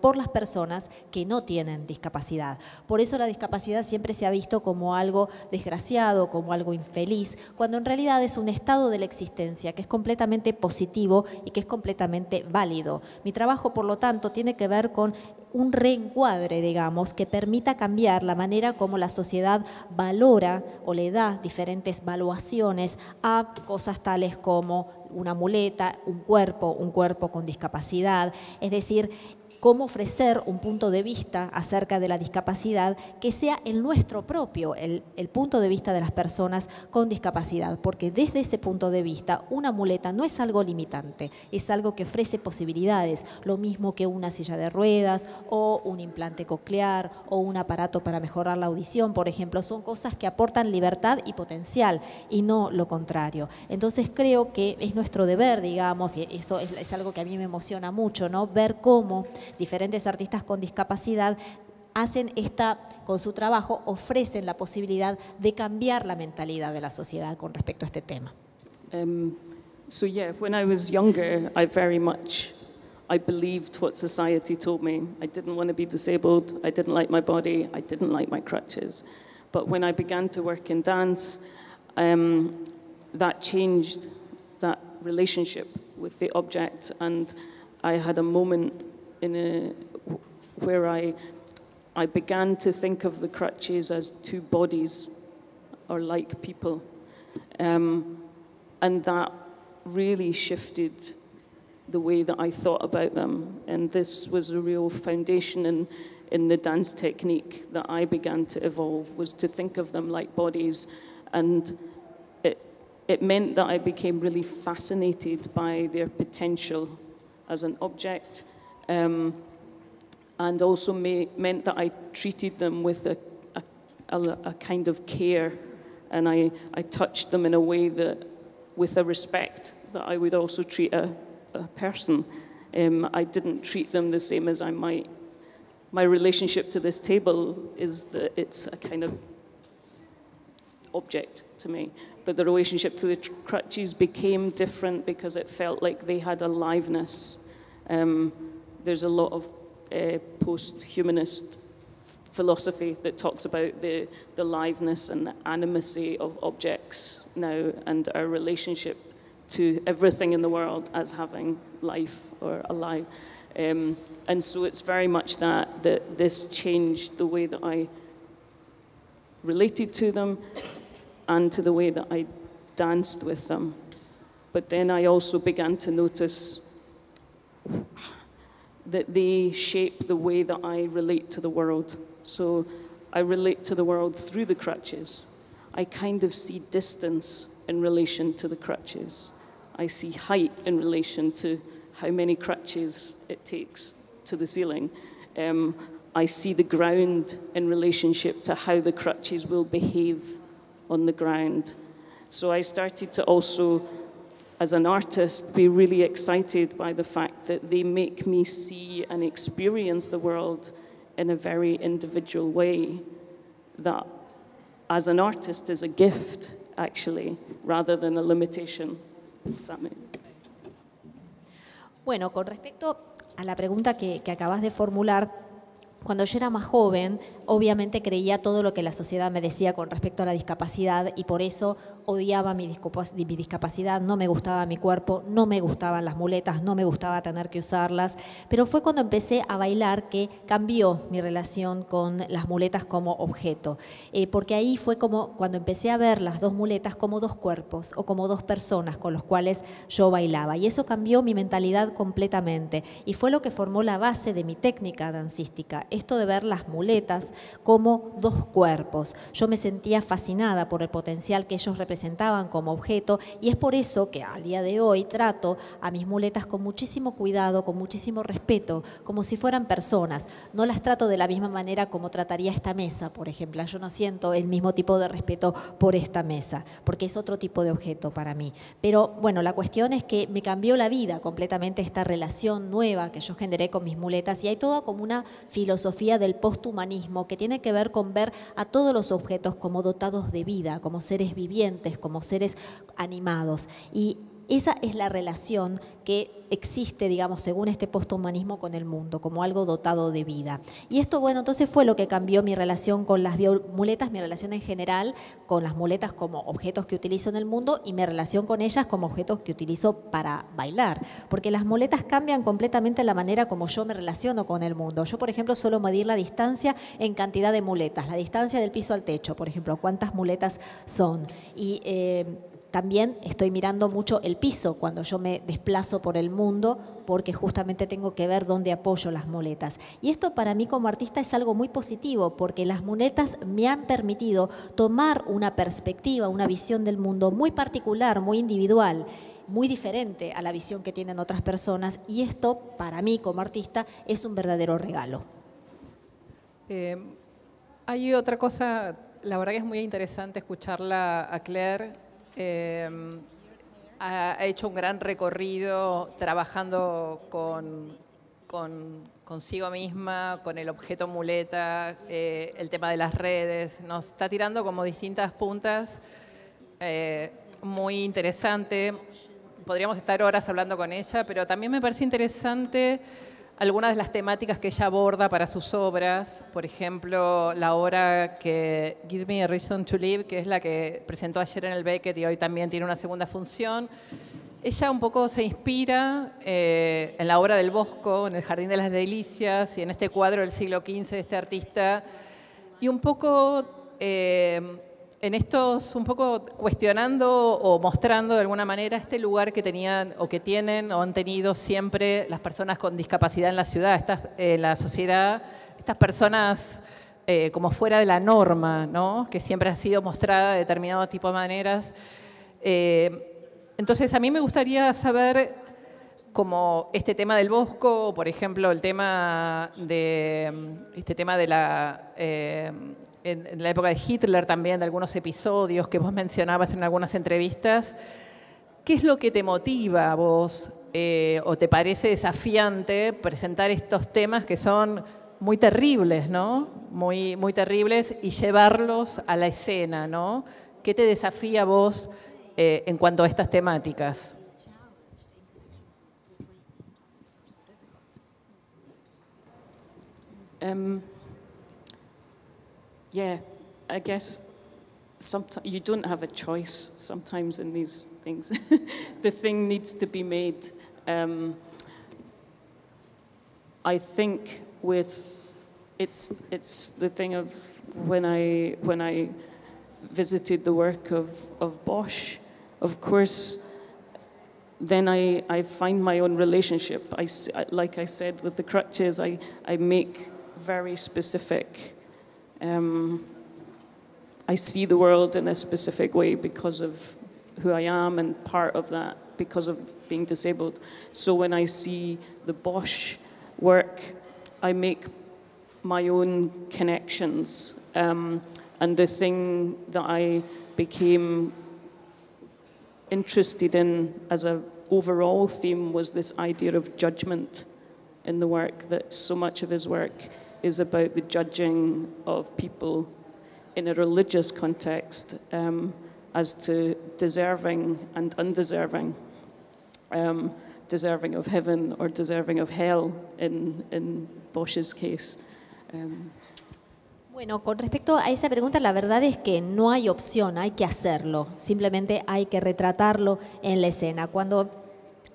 por las personas que no tienen discapacidad. Por eso la discapacidad siempre se ha visto como algo desgraciado, como algo infeliz, cuando en realidad es un estado de la existencia que es completamente positivo y que es completamente válido. Mi trabajo, por lo tanto, tiene que ver con un reencuadre, digamos, que permita cambiar la manera como la sociedad valora o le da diferentes valuaciones a cosas tales como una muleta, un cuerpo con discapacidad, es decir, cómo ofrecer un punto de vista acerca de la discapacidad que sea el nuestro propio, el punto de vista de las personas con discapacidad, porque desde ese punto de vista una muleta no es algo limitante, es algo que ofrece posibilidades, lo mismo que una silla de ruedas o un implante coclear o un aparato para mejorar la audición, por ejemplo, son cosas que aportan libertad y potencial y no lo contrario. Entonces creo que es nuestro deber, digamos, y eso es algo que a mí me emociona mucho, ¿no? Ver cómo diferentes artistas con discapacidad hacen con su trabajo, ofrecen la posibilidad de cambiar la mentalidad de la sociedad con respecto a este tema. So yeah, when I was younger, I believed what society told me. I didn't want to be disabled, I didn't like my body, I didn't like my crutches. But when I began to work in dance, that changed that relationship with the object, and I had a moment where I began to think of the crutches as two bodies, or like people, and that really shifted the way that I thought about them. And this was a real foundation in the dance technique that I began to evolve, was to think of them like bodies. And it meant that I became really fascinated by their potential as an object, and also meant that I treated them with a kind of care, and I touched them in a way that, with a respect that I would also treat a person. I didn't treat them the same as I might. My relationship to this table is that it's a kind of object to me, but the relationship to the crutches became different because it felt like they had aliveness. There's a lot of post-humanist philosophy that talks about the liveness and the animacy of objects now, and our relationship to everything in the world as having life or alive. And so it's very much that this changed the way that I related to them and to the way that I danced with them. But then I also began to notice that they shape the way that I relate to the world. So I relate to the world through the crutches. I kind of see distance in relation to the crutches. I see height in relation to how many crutches it takes to the ceiling. I see the ground in relationship to how the crutches will behave on the ground. So I started to also, as an artist, be really excited by the fact that they make me see and experience the world in a very individual way, that as an artist is a gift, actually, rather than a limitation, if that makes sense. Bueno, con respecto a la pregunta que acabas de formular, cuando yo era más joven, obviamente creía todo lo que la sociedad me decía con respecto a la discapacidad y por eso odiaba mi discapacidad, no me gustaba mi cuerpo, no me gustaban las muletas, no me gustaba tener que usarlas, pero fue cuando empecé a bailar que cambió mi relación con las muletas como objeto, porque ahí fue como cuando empecé a ver las dos muletas como dos cuerpos o como dos personas con los cuales yo bailaba y eso cambió mi mentalidad completamente y fue lo que formó la base de mi técnica dancística, esto de ver las muletas como dos cuerpos. Yo me sentía fascinada por el potencial que ellos representaban como objeto y es por eso que al día de hoy trato a mis muletas con muchísimo cuidado, con muchísimo respeto, como si fueran personas. No las trato de la misma manera como trataría esta mesa, por ejemplo. Yo no siento el mismo tipo de respeto por esta mesa, porque es otro tipo de objeto para mí. Pero bueno, la cuestión es que me cambió la vida completamente esta relación nueva que yo generé con mis muletas y hay toda como una filosofía del posthumanismo que tiene que ver con ver a todos los objetos como dotados de vida, como seres vivientes, como seres animados. Y esa es la relación que existe, digamos, según este posthumanismo con el mundo, como algo dotado de vida. Y esto, bueno, entonces fue lo que cambió mi relación con las muletas, mi relación en general con las muletas como objetos que utilizo en el mundo y mi relación con ellas como objetos que utilizo para bailar. Porque las muletas cambian completamente la manera como yo me relaciono con el mundo. Yo, por ejemplo, suelo medir la distancia en cantidad de muletas, la distancia del piso al techo, por ejemplo, cuántas muletas son. Y también estoy mirando mucho el piso cuando yo me desplazo por el mundo porque justamente tengo que ver dónde apoyo las muletas. Y esto para mí como artista es algo muy positivo porque las muletas me han permitido tomar una perspectiva, una visión del mundo muy particular, muy individual, muy diferente a la visión que tienen otras personas y esto para mí como artista es un verdadero regalo. Hay otra cosa, la verdad que es muy interesante escucharla a Claire. Ha hecho un gran recorrido trabajando consigo misma, con el objeto muleta, el tema de las redes. Nos está tirando como distintas puntas, muy interesante. Podríamos estar horas hablando con ella, pero también me parece interesante algunas de las temáticas que ella aborda para sus obras, por ejemplo, la obra que Give Me a Reason to Live, que es la que presentó ayer en el Beckett y hoy también tiene una segunda función. Ella un poco se inspira en la obra del Bosco, en el Jardín de las Delicias y en este cuadro del siglo XV de este artista, y un poco en estos, un poco cuestionando o mostrando de alguna manera este lugar que tenían o que tienen o han tenido siempre las personas con discapacidad en la ciudad, en la sociedad, estas personas como fuera de la norma, ¿no? Que siempre ha sido mostrada de determinado tipo de maneras. Entonces a mí me gustaría saber como este tema del Bosco, por ejemplo, el tema de la... en la época de Hitler también, de algunos episodios que vos mencionabas en algunas entrevistas. ¿Qué es lo que te motiva a vos o te parece desafiante presentar estos temas que son muy terribles, ¿no? Muy, muy terribles y llevarlos a la escena, ¿no? ¿Qué te desafía a vos en cuanto a estas temáticas? Yeah, I guess sometimes you don't have a choice sometimes in these things. The thing needs to be made. I think it's the thing of when I visited the work of Bosch, of course, then I find my own relationship. Like I said, with the crutches, I make very specific. I see the world in a specific way because of who I am and part of that because of being disabled. So when I see the Bosch work, I make my own connections. And the thing that I became interested in as an overall theme was this idea of judgment in the work, that so much of his work is about the judging of people in a religious context as to deserving and undeserving. deserving of heaven or deserving of hell in Bosch's case. Bueno, con respecto a esa pregunta, la verdad es que no hay opción, hay que hacerlo, simplemente hay que retratarlo en la escena. Cuando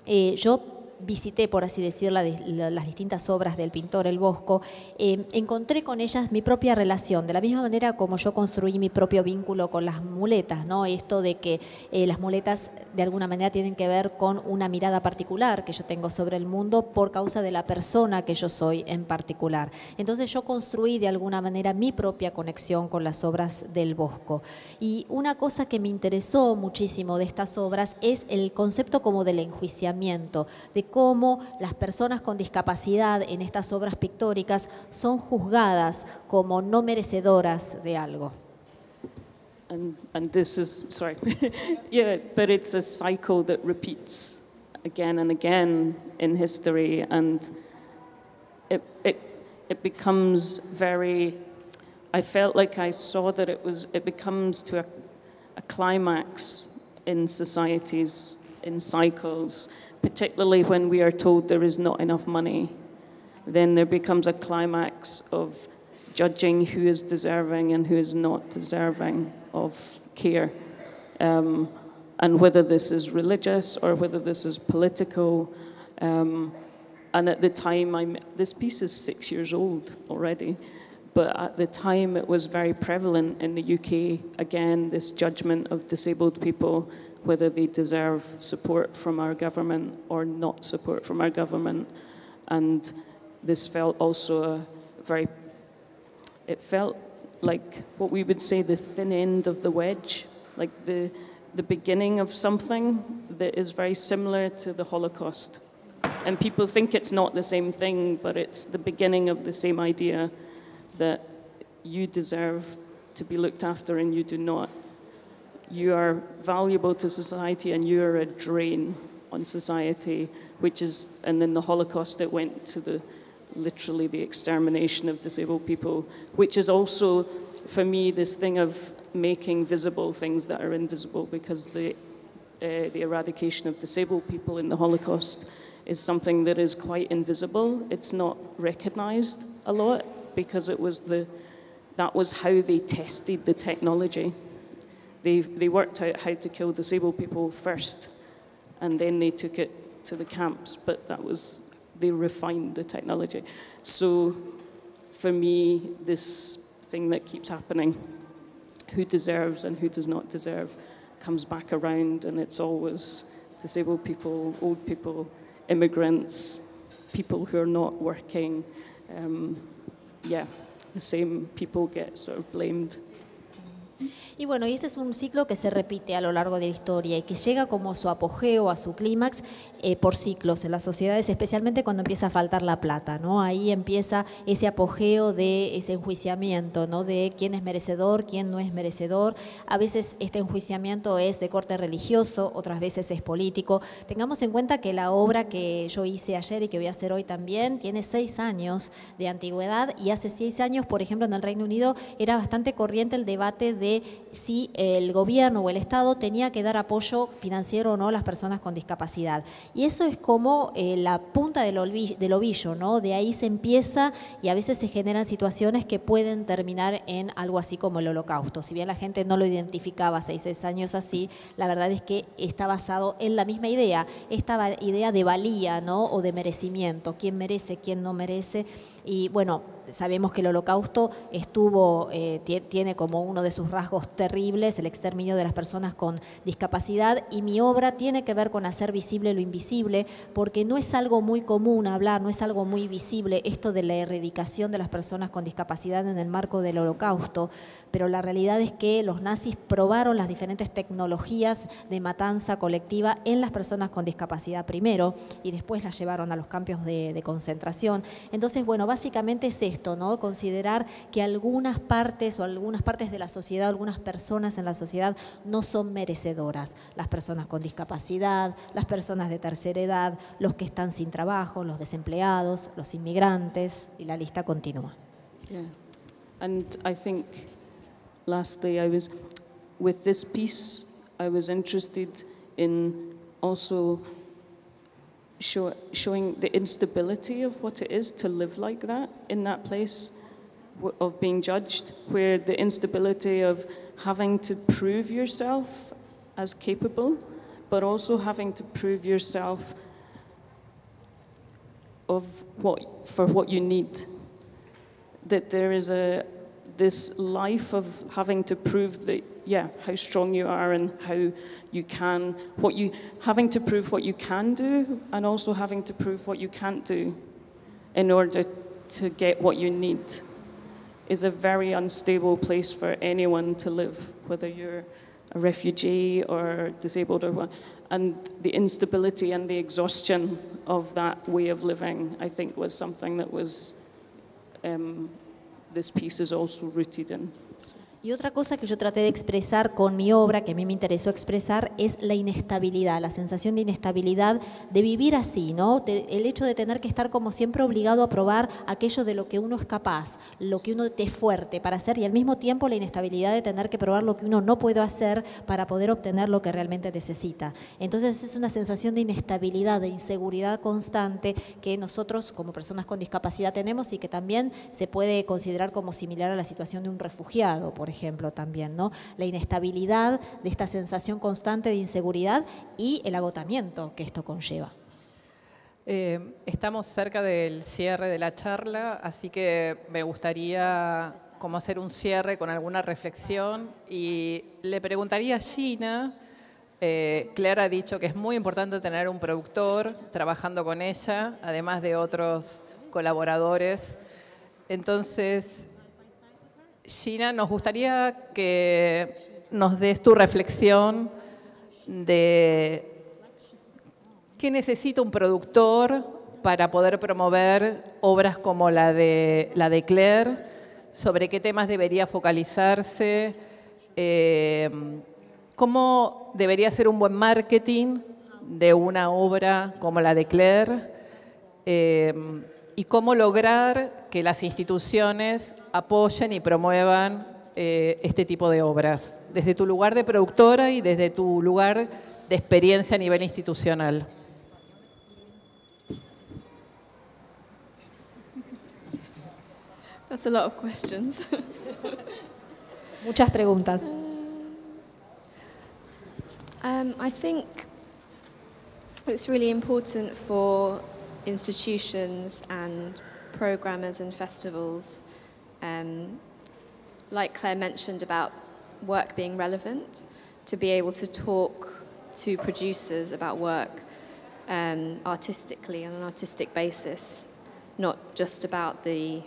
yo visité, por así decir, las distintas obras del pintor El Bosco, encontré con ellas mi propia relación, de la misma manera como yo construí mi propio vínculo con las muletas, ¿no? Esto de que las muletas de alguna manera tienen que ver con una mirada particular que yo tengo sobre el mundo por causa de la persona que yo soy en particular. Entonces yo construí de alguna manera mi propia conexión con las obras del Bosco. Y una cosa que me interesó muchísimo de estas obras es el concepto como del enjuiciamiento, de cómo las personas con discapacidad en estas obras pictóricas son juzgadas como no merecedoras de algo. And this is, sorry, yeah, but it's a cycle that repeats again and again in history, and it becomes very, I felt like I saw that it becomes to a climax in societies, in cycles, particularly when we are told there is not enough money. Then there becomes a climax of judging who is deserving and who is not deserving of care. And whether this is religious or whether this is political. And at the time, this piece is 6 years old already, but at the time it was very prevalent in the UK, again, this judgment of disabled people, whether they deserve support from our government or not support from our government. And this felt also it felt like what we would say the thin end of the wedge, like the beginning of something that is very similar to the Holocaust. And people think it's not the same thing, but it's the beginning of the same idea that you deserve to be looked after and you do not. You are valuable to society and you are a drain on society, and in the Holocaust it went to literally the extermination of disabled people, which is also, for me, this thing of making visible things that are invisible, because the eradication of disabled people in the Holocaust is something that is quite invisible. It's not recognized a lot because that was how they tested the technology. They worked out how to kill disabled people first, and then they took it to the camps, but they refined the technology. So for me, this thing that keeps happening, who deserves and who does not deserve, comes back around, and it's always disabled people, old people, immigrants, people who are not working. The same people get sort of blamed. Y bueno, y este es un ciclo que se repite a lo largo de la historia y que llega como a su apogeo, a su clímax, por ciclos en las sociedades, especialmente cuando empieza a faltar la plata, ¿no? Ahí empieza ese apogeo de ese enjuiciamiento, ¿no? De quién es merecedor, quién no es merecedor. A veces este enjuiciamiento es de corte religioso, otras veces es político. Tengamos en cuenta que la obra que yo hice ayer y que voy a hacer hoy también tiene 6 años de antigüedad, y hace 6 años, por ejemplo, en el Reino Unido era bastante corriente el debate de si el gobierno o el Estado tenía que dar apoyo financiero o no a las personas con discapacidad. Y eso es como la punta del ovillo, ¿no? De ahí se empieza, y a veces se generan situaciones que pueden terminar en algo así como el Holocausto. Si bien la gente no lo identificaba hace 6 años así, la verdad es que está basado en la misma idea, esta idea de valía, ¿no? O de merecimiento, quién merece, quién no merece. Y bueno, sabemos que el Holocausto tiene como uno de sus rasgos terribles el exterminio de las personas con discapacidad, y mi obra tiene que ver con hacer visible lo invisible, porque no es algo muy común hablar, no es algo muy visible esto de la erradicación de las personas con discapacidad en el marco del Holocausto, pero la realidad es que los nazis probaron las diferentes tecnologías de matanza colectiva en las personas con discapacidad primero, y después las llevaron a los campos de concentración. Entonces, bueno, básicamente es esto, ¿no? Considerar que algunas partes de la sociedad, algunas personas en la sociedad no son merecedoras. Las personas con discapacidad, las personas de tercera edad, los que están sin trabajo, los desempleados, los inmigrantes, y la lista continúa. Yeah. And I think lastly, with this piece, I was interested in also showing the instability of what it is to live like that in that place of being judged, where the instability of having to prove yourself as capable, but also having to prove yourself for what you need. That there is this life of having to prove that, how strong you are and how you can, having to prove what you can do and also having to prove what you can't do in order to get what you need is a very unstable place for anyone to live, whether you're a refugee or disabled or what. And the instability and the exhaustion of that way of living, I think, was something that was, this piece is also rooted in. Y otra cosa que yo traté de expresar con mi obra, que a mí me interesó expresar, es la inestabilidad, la sensación de inestabilidad de vivir así, ¿no? El hecho de tener que estar como siempre obligado a probar aquello de lo que uno es capaz, lo que uno es fuerte para hacer, y al mismo tiempo la inestabilidad de tener que probar lo que uno no puede hacer para poder obtener lo que realmente necesita. Entonces es una sensación de inestabilidad, de inseguridad constante que nosotros como personas con discapacidad tenemos y que también se puede considerar como similar a la situación de un refugiado, por ejemplo, también, ¿no? La inestabilidad de esta sensación constante de inseguridad y el agotamiento que esto conlleva. Estamos cerca del cierre de la charla, así que me gustaría como hacer un cierre con alguna reflexión y le preguntaría a Gina, Claire ha dicho que es muy importante tener un productor trabajando con ella, además de otros colaboradores. Entonces, Gina, nos gustaría que nos des tu reflexión de qué necesita un productor para poder promover obras como la de Claire, sobre qué temas debería focalizarse, cómo debería ser un buen marketing de una obra como la de Claire, y cómo lograr que las instituciones apoyen y promuevan este tipo de obras, desde tu lugar de productora y desde tu lugar de experiencia a nivel institucional. That's a lot of questions. Muchas preguntas. I think it's really important for institutions and programmers and festivals, like Claire mentioned about work being relevant, to be able to talk to producers about work artistically, on an artistic basis, not just about the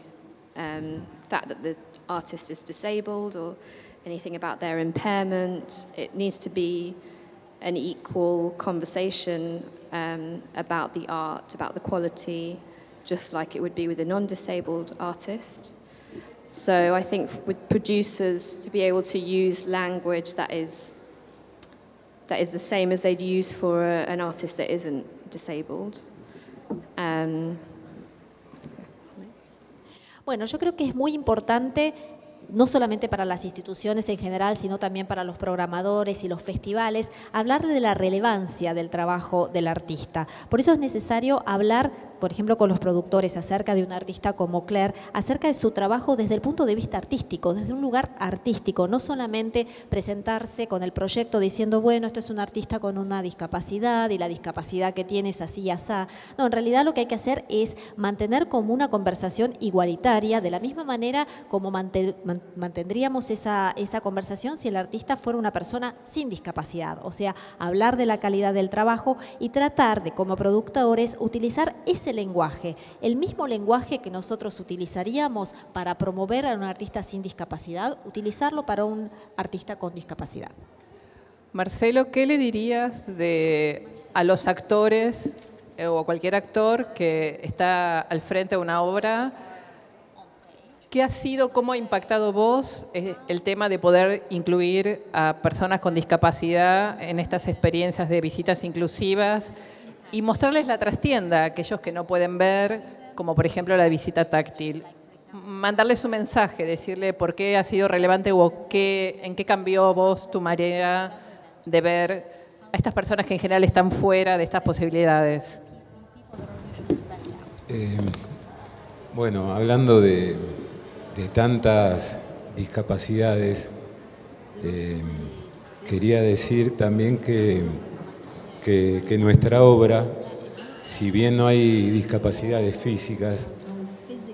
fact that the artist is disabled or anything about their impairment. It needs to be an equal conversation about the art, about the quality, just like it would be with a non-disabled artist. So I think with producers, to be able to use language that is the same as they'd use for an artist that isn't disabled. Bueno, yo creo que es muy importante, no solamente para las instituciones en general, sino también para los programadores y los festivales, hablar de la relevancia del trabajo del artista. Por eso es necesario hablar, por ejemplo, con los productores acerca de un artista como Claire, acerca de su trabajo desde el punto de vista artístico, desde un lugar artístico, no solamente presentarse con el proyecto diciendo, bueno, esto es un artista con una discapacidad y la discapacidad que tiene es así y asá. No, en realidad lo que hay que hacer es mantener como una conversación igualitaria, de la misma manera como mantendríamos esa conversación si el artista fuera una persona sin discapacidad. O sea, hablar de la calidad del trabajo y tratar de, como productores, utilizar ese lenguaje, el mismo lenguaje que nosotros utilizaríamos para promover a un artista sin discapacidad, utilizarlo para un artista con discapacidad. Marcelo, ¿qué le dirías a los actores o a cualquier actor que está al frente de una obra? ¿Qué ha sido, cómo ha impactado vos el tema de poder incluir a personas con discapacidad en estas experiencias de visitas inclusivas y mostrarles la trastienda a aquellos que no pueden ver, como por ejemplo la visita táctil? Mandarles un mensaje, decirle por qué ha sido relevante o en qué cambió vos tu manera de ver a estas personas que en general están fuera de estas posibilidades. Bueno, hablando de tantas discapacidades, quería decir también que nuestra obra, si bien no hay discapacidades físicas,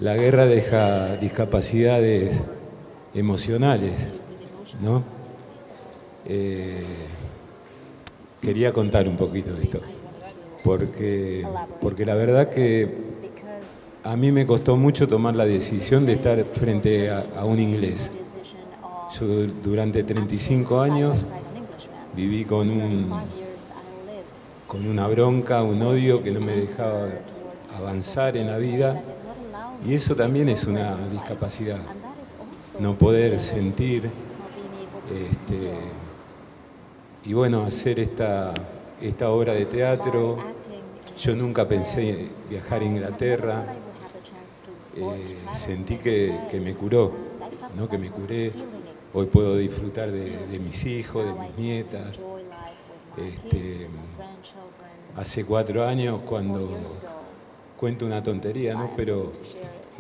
la guerra deja discapacidades emocionales, ¿no? Quería contar un poquito de esto, porque la verdad que a mí me costó mucho tomar la decisión de estar frente a un inglés. Yo durante 35 años viví con una bronca, un odio que no me dejaba avanzar en la vida, y eso también es una discapacidad, no poder sentir, y bueno, hacer esta obra de teatro. Yo nunca pensé viajar a Inglaterra, sentí que me curó, ¿no? Que me curé. Hoy puedo disfrutar de mis hijos, de mis nietas. Hace 4 años, cuando cuento una tontería, ¿no? Pero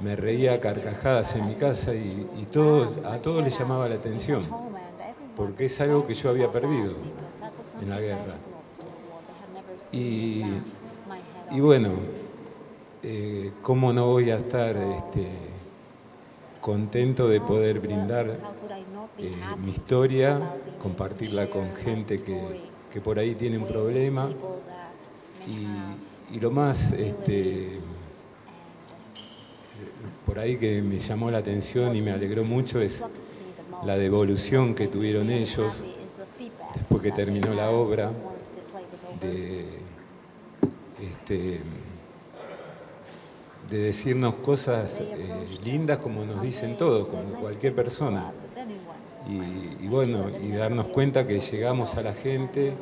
me reía a carcajadas en mi casa y a todos les llamaba la atención, porque es algo que yo había perdido en la guerra. Y bueno, ¿cómo no voy a estar contento de poder brindar mi historia, compartirla con gente que por ahí tiene un problema? Y lo más por ahí que me llamó la atención y me alegró mucho es la devolución que tuvieron ellos después que terminó la obra, de decirnos cosas lindas como nos dicen todos, como cualquier persona. Y bueno, y darnos cuenta que llegamos a la gente,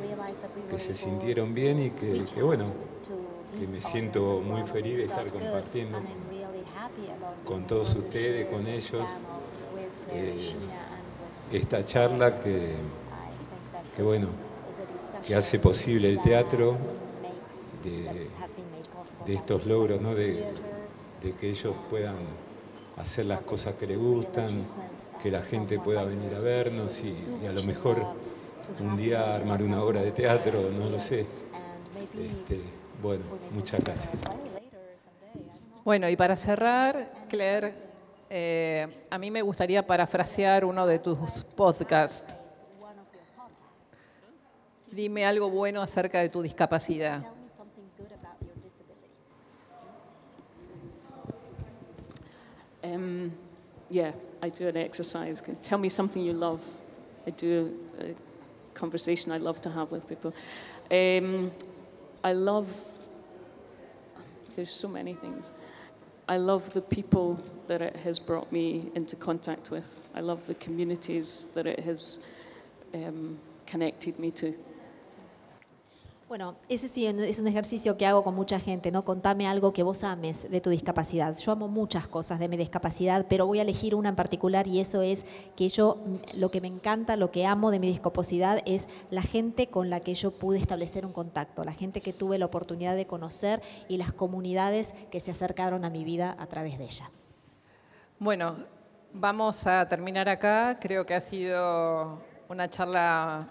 que se sintieron bien y que bueno, que me siento muy feliz de estar compartiendo con todos ustedes, con ellos, esta charla que bueno, que hace posible el teatro, de estos logros, ¿no? De que ellos puedan hacer las cosas que les gustan, que la gente pueda venir a vernos y a lo mejor un día armar una obra de teatro, no lo sé. Bueno, muchas gracias. Bueno, y para cerrar, Claire, a mí me gustaría parafrasear uno de tus podcasts. Dime algo bueno acerca de tu discapacidad. Yeah, I do an exercise. Tell me something you love. I do a conversation I love to have with people. There's so many things. I love the people that it has brought me into contact with. I love the communities that it has connected me to. Bueno, ese sí es un ejercicio que hago con mucha gente, ¿no? Contame algo que vos ames de tu discapacidad. Yo amo muchas cosas de mi discapacidad, pero voy a elegir una en particular y eso es que lo que me encanta, lo que amo de mi discapacidad es la gente con la que yo pude establecer un contacto, la gente que tuve la oportunidad de conocer y las comunidades que se acercaron a mi vida a través de ella. Bueno, vamos a terminar acá. Creo que ha sido una charla...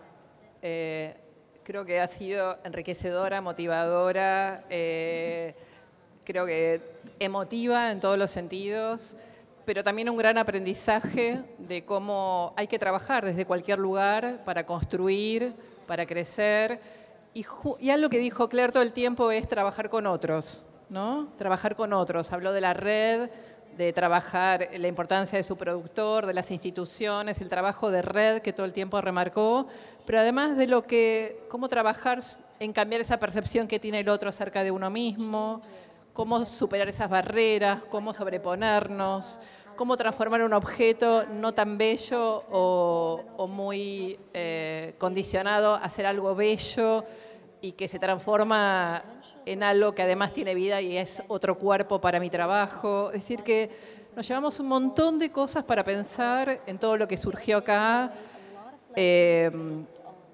creo que ha sido enriquecedora, motivadora, creo que emotiva en todos los sentidos, pero también un gran aprendizaje de cómo hay que trabajar desde cualquier lugar para construir, para crecer. Y algo que dijo Claire todo el tiempo es trabajar con otros, ¿no? Trabajar con otros. Habló de la red, de trabajar la importancia de su productor, de las instituciones, el trabajo de red que todo el tiempo remarcó, pero además de cómo trabajar en cambiar esa percepción que tiene el otro acerca de uno mismo, cómo superar esas barreras, cómo sobreponernos, cómo transformar un objeto no tan bello o muy condicionado a ser algo bello y que se transforma en algo que además tiene vida y es otro cuerpo para mi trabajo. Es decir, que nos llevamos un montón de cosas para pensar en todo lo que surgió acá.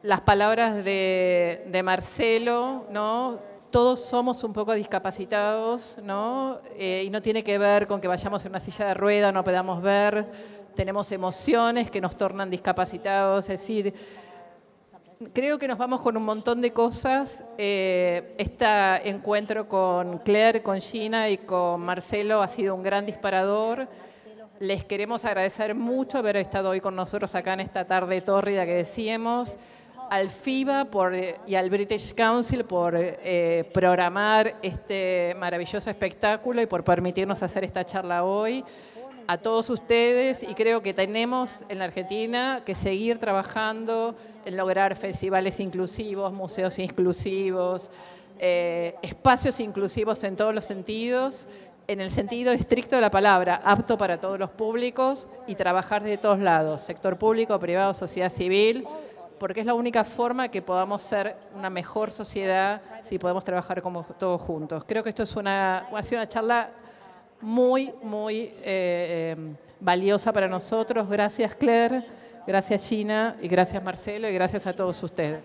Las palabras de Marcelo, ¿no? todos somos un poco discapacitados, ¿no? Y no tiene que ver con que vayamos en una silla de rueda, no podamos ver, tenemos emociones que nos tornan discapacitados, es decir, creo que nos vamos con un montón de cosas. Este encuentro con Claire, con Gina y con Marcelo ha sido un gran disparador. Les queremos agradecer mucho haber estado hoy con nosotros acá en esta tarde tórrida que decíamos, al FIBA y al British Council por programar este maravilloso espectáculo y por permitirnos hacer esta charla hoy. A todos ustedes, y creo que tenemos en la Argentina que seguir trabajando en lograr festivales inclusivos, museos inclusivos, espacios inclusivos en todos los sentidos, en el sentido estricto de la palabra, apto para todos los públicos y trabajar de todos lados, sector público, privado, sociedad civil, porque es la única forma que podamos ser una mejor sociedad si podemos trabajar como todos juntos. Creo que esto ha sido una charla muy, muy valiosa para nosotros. Gracias, Claire, gracias, Gina, y gracias, Marcelo, y gracias a todos ustedes.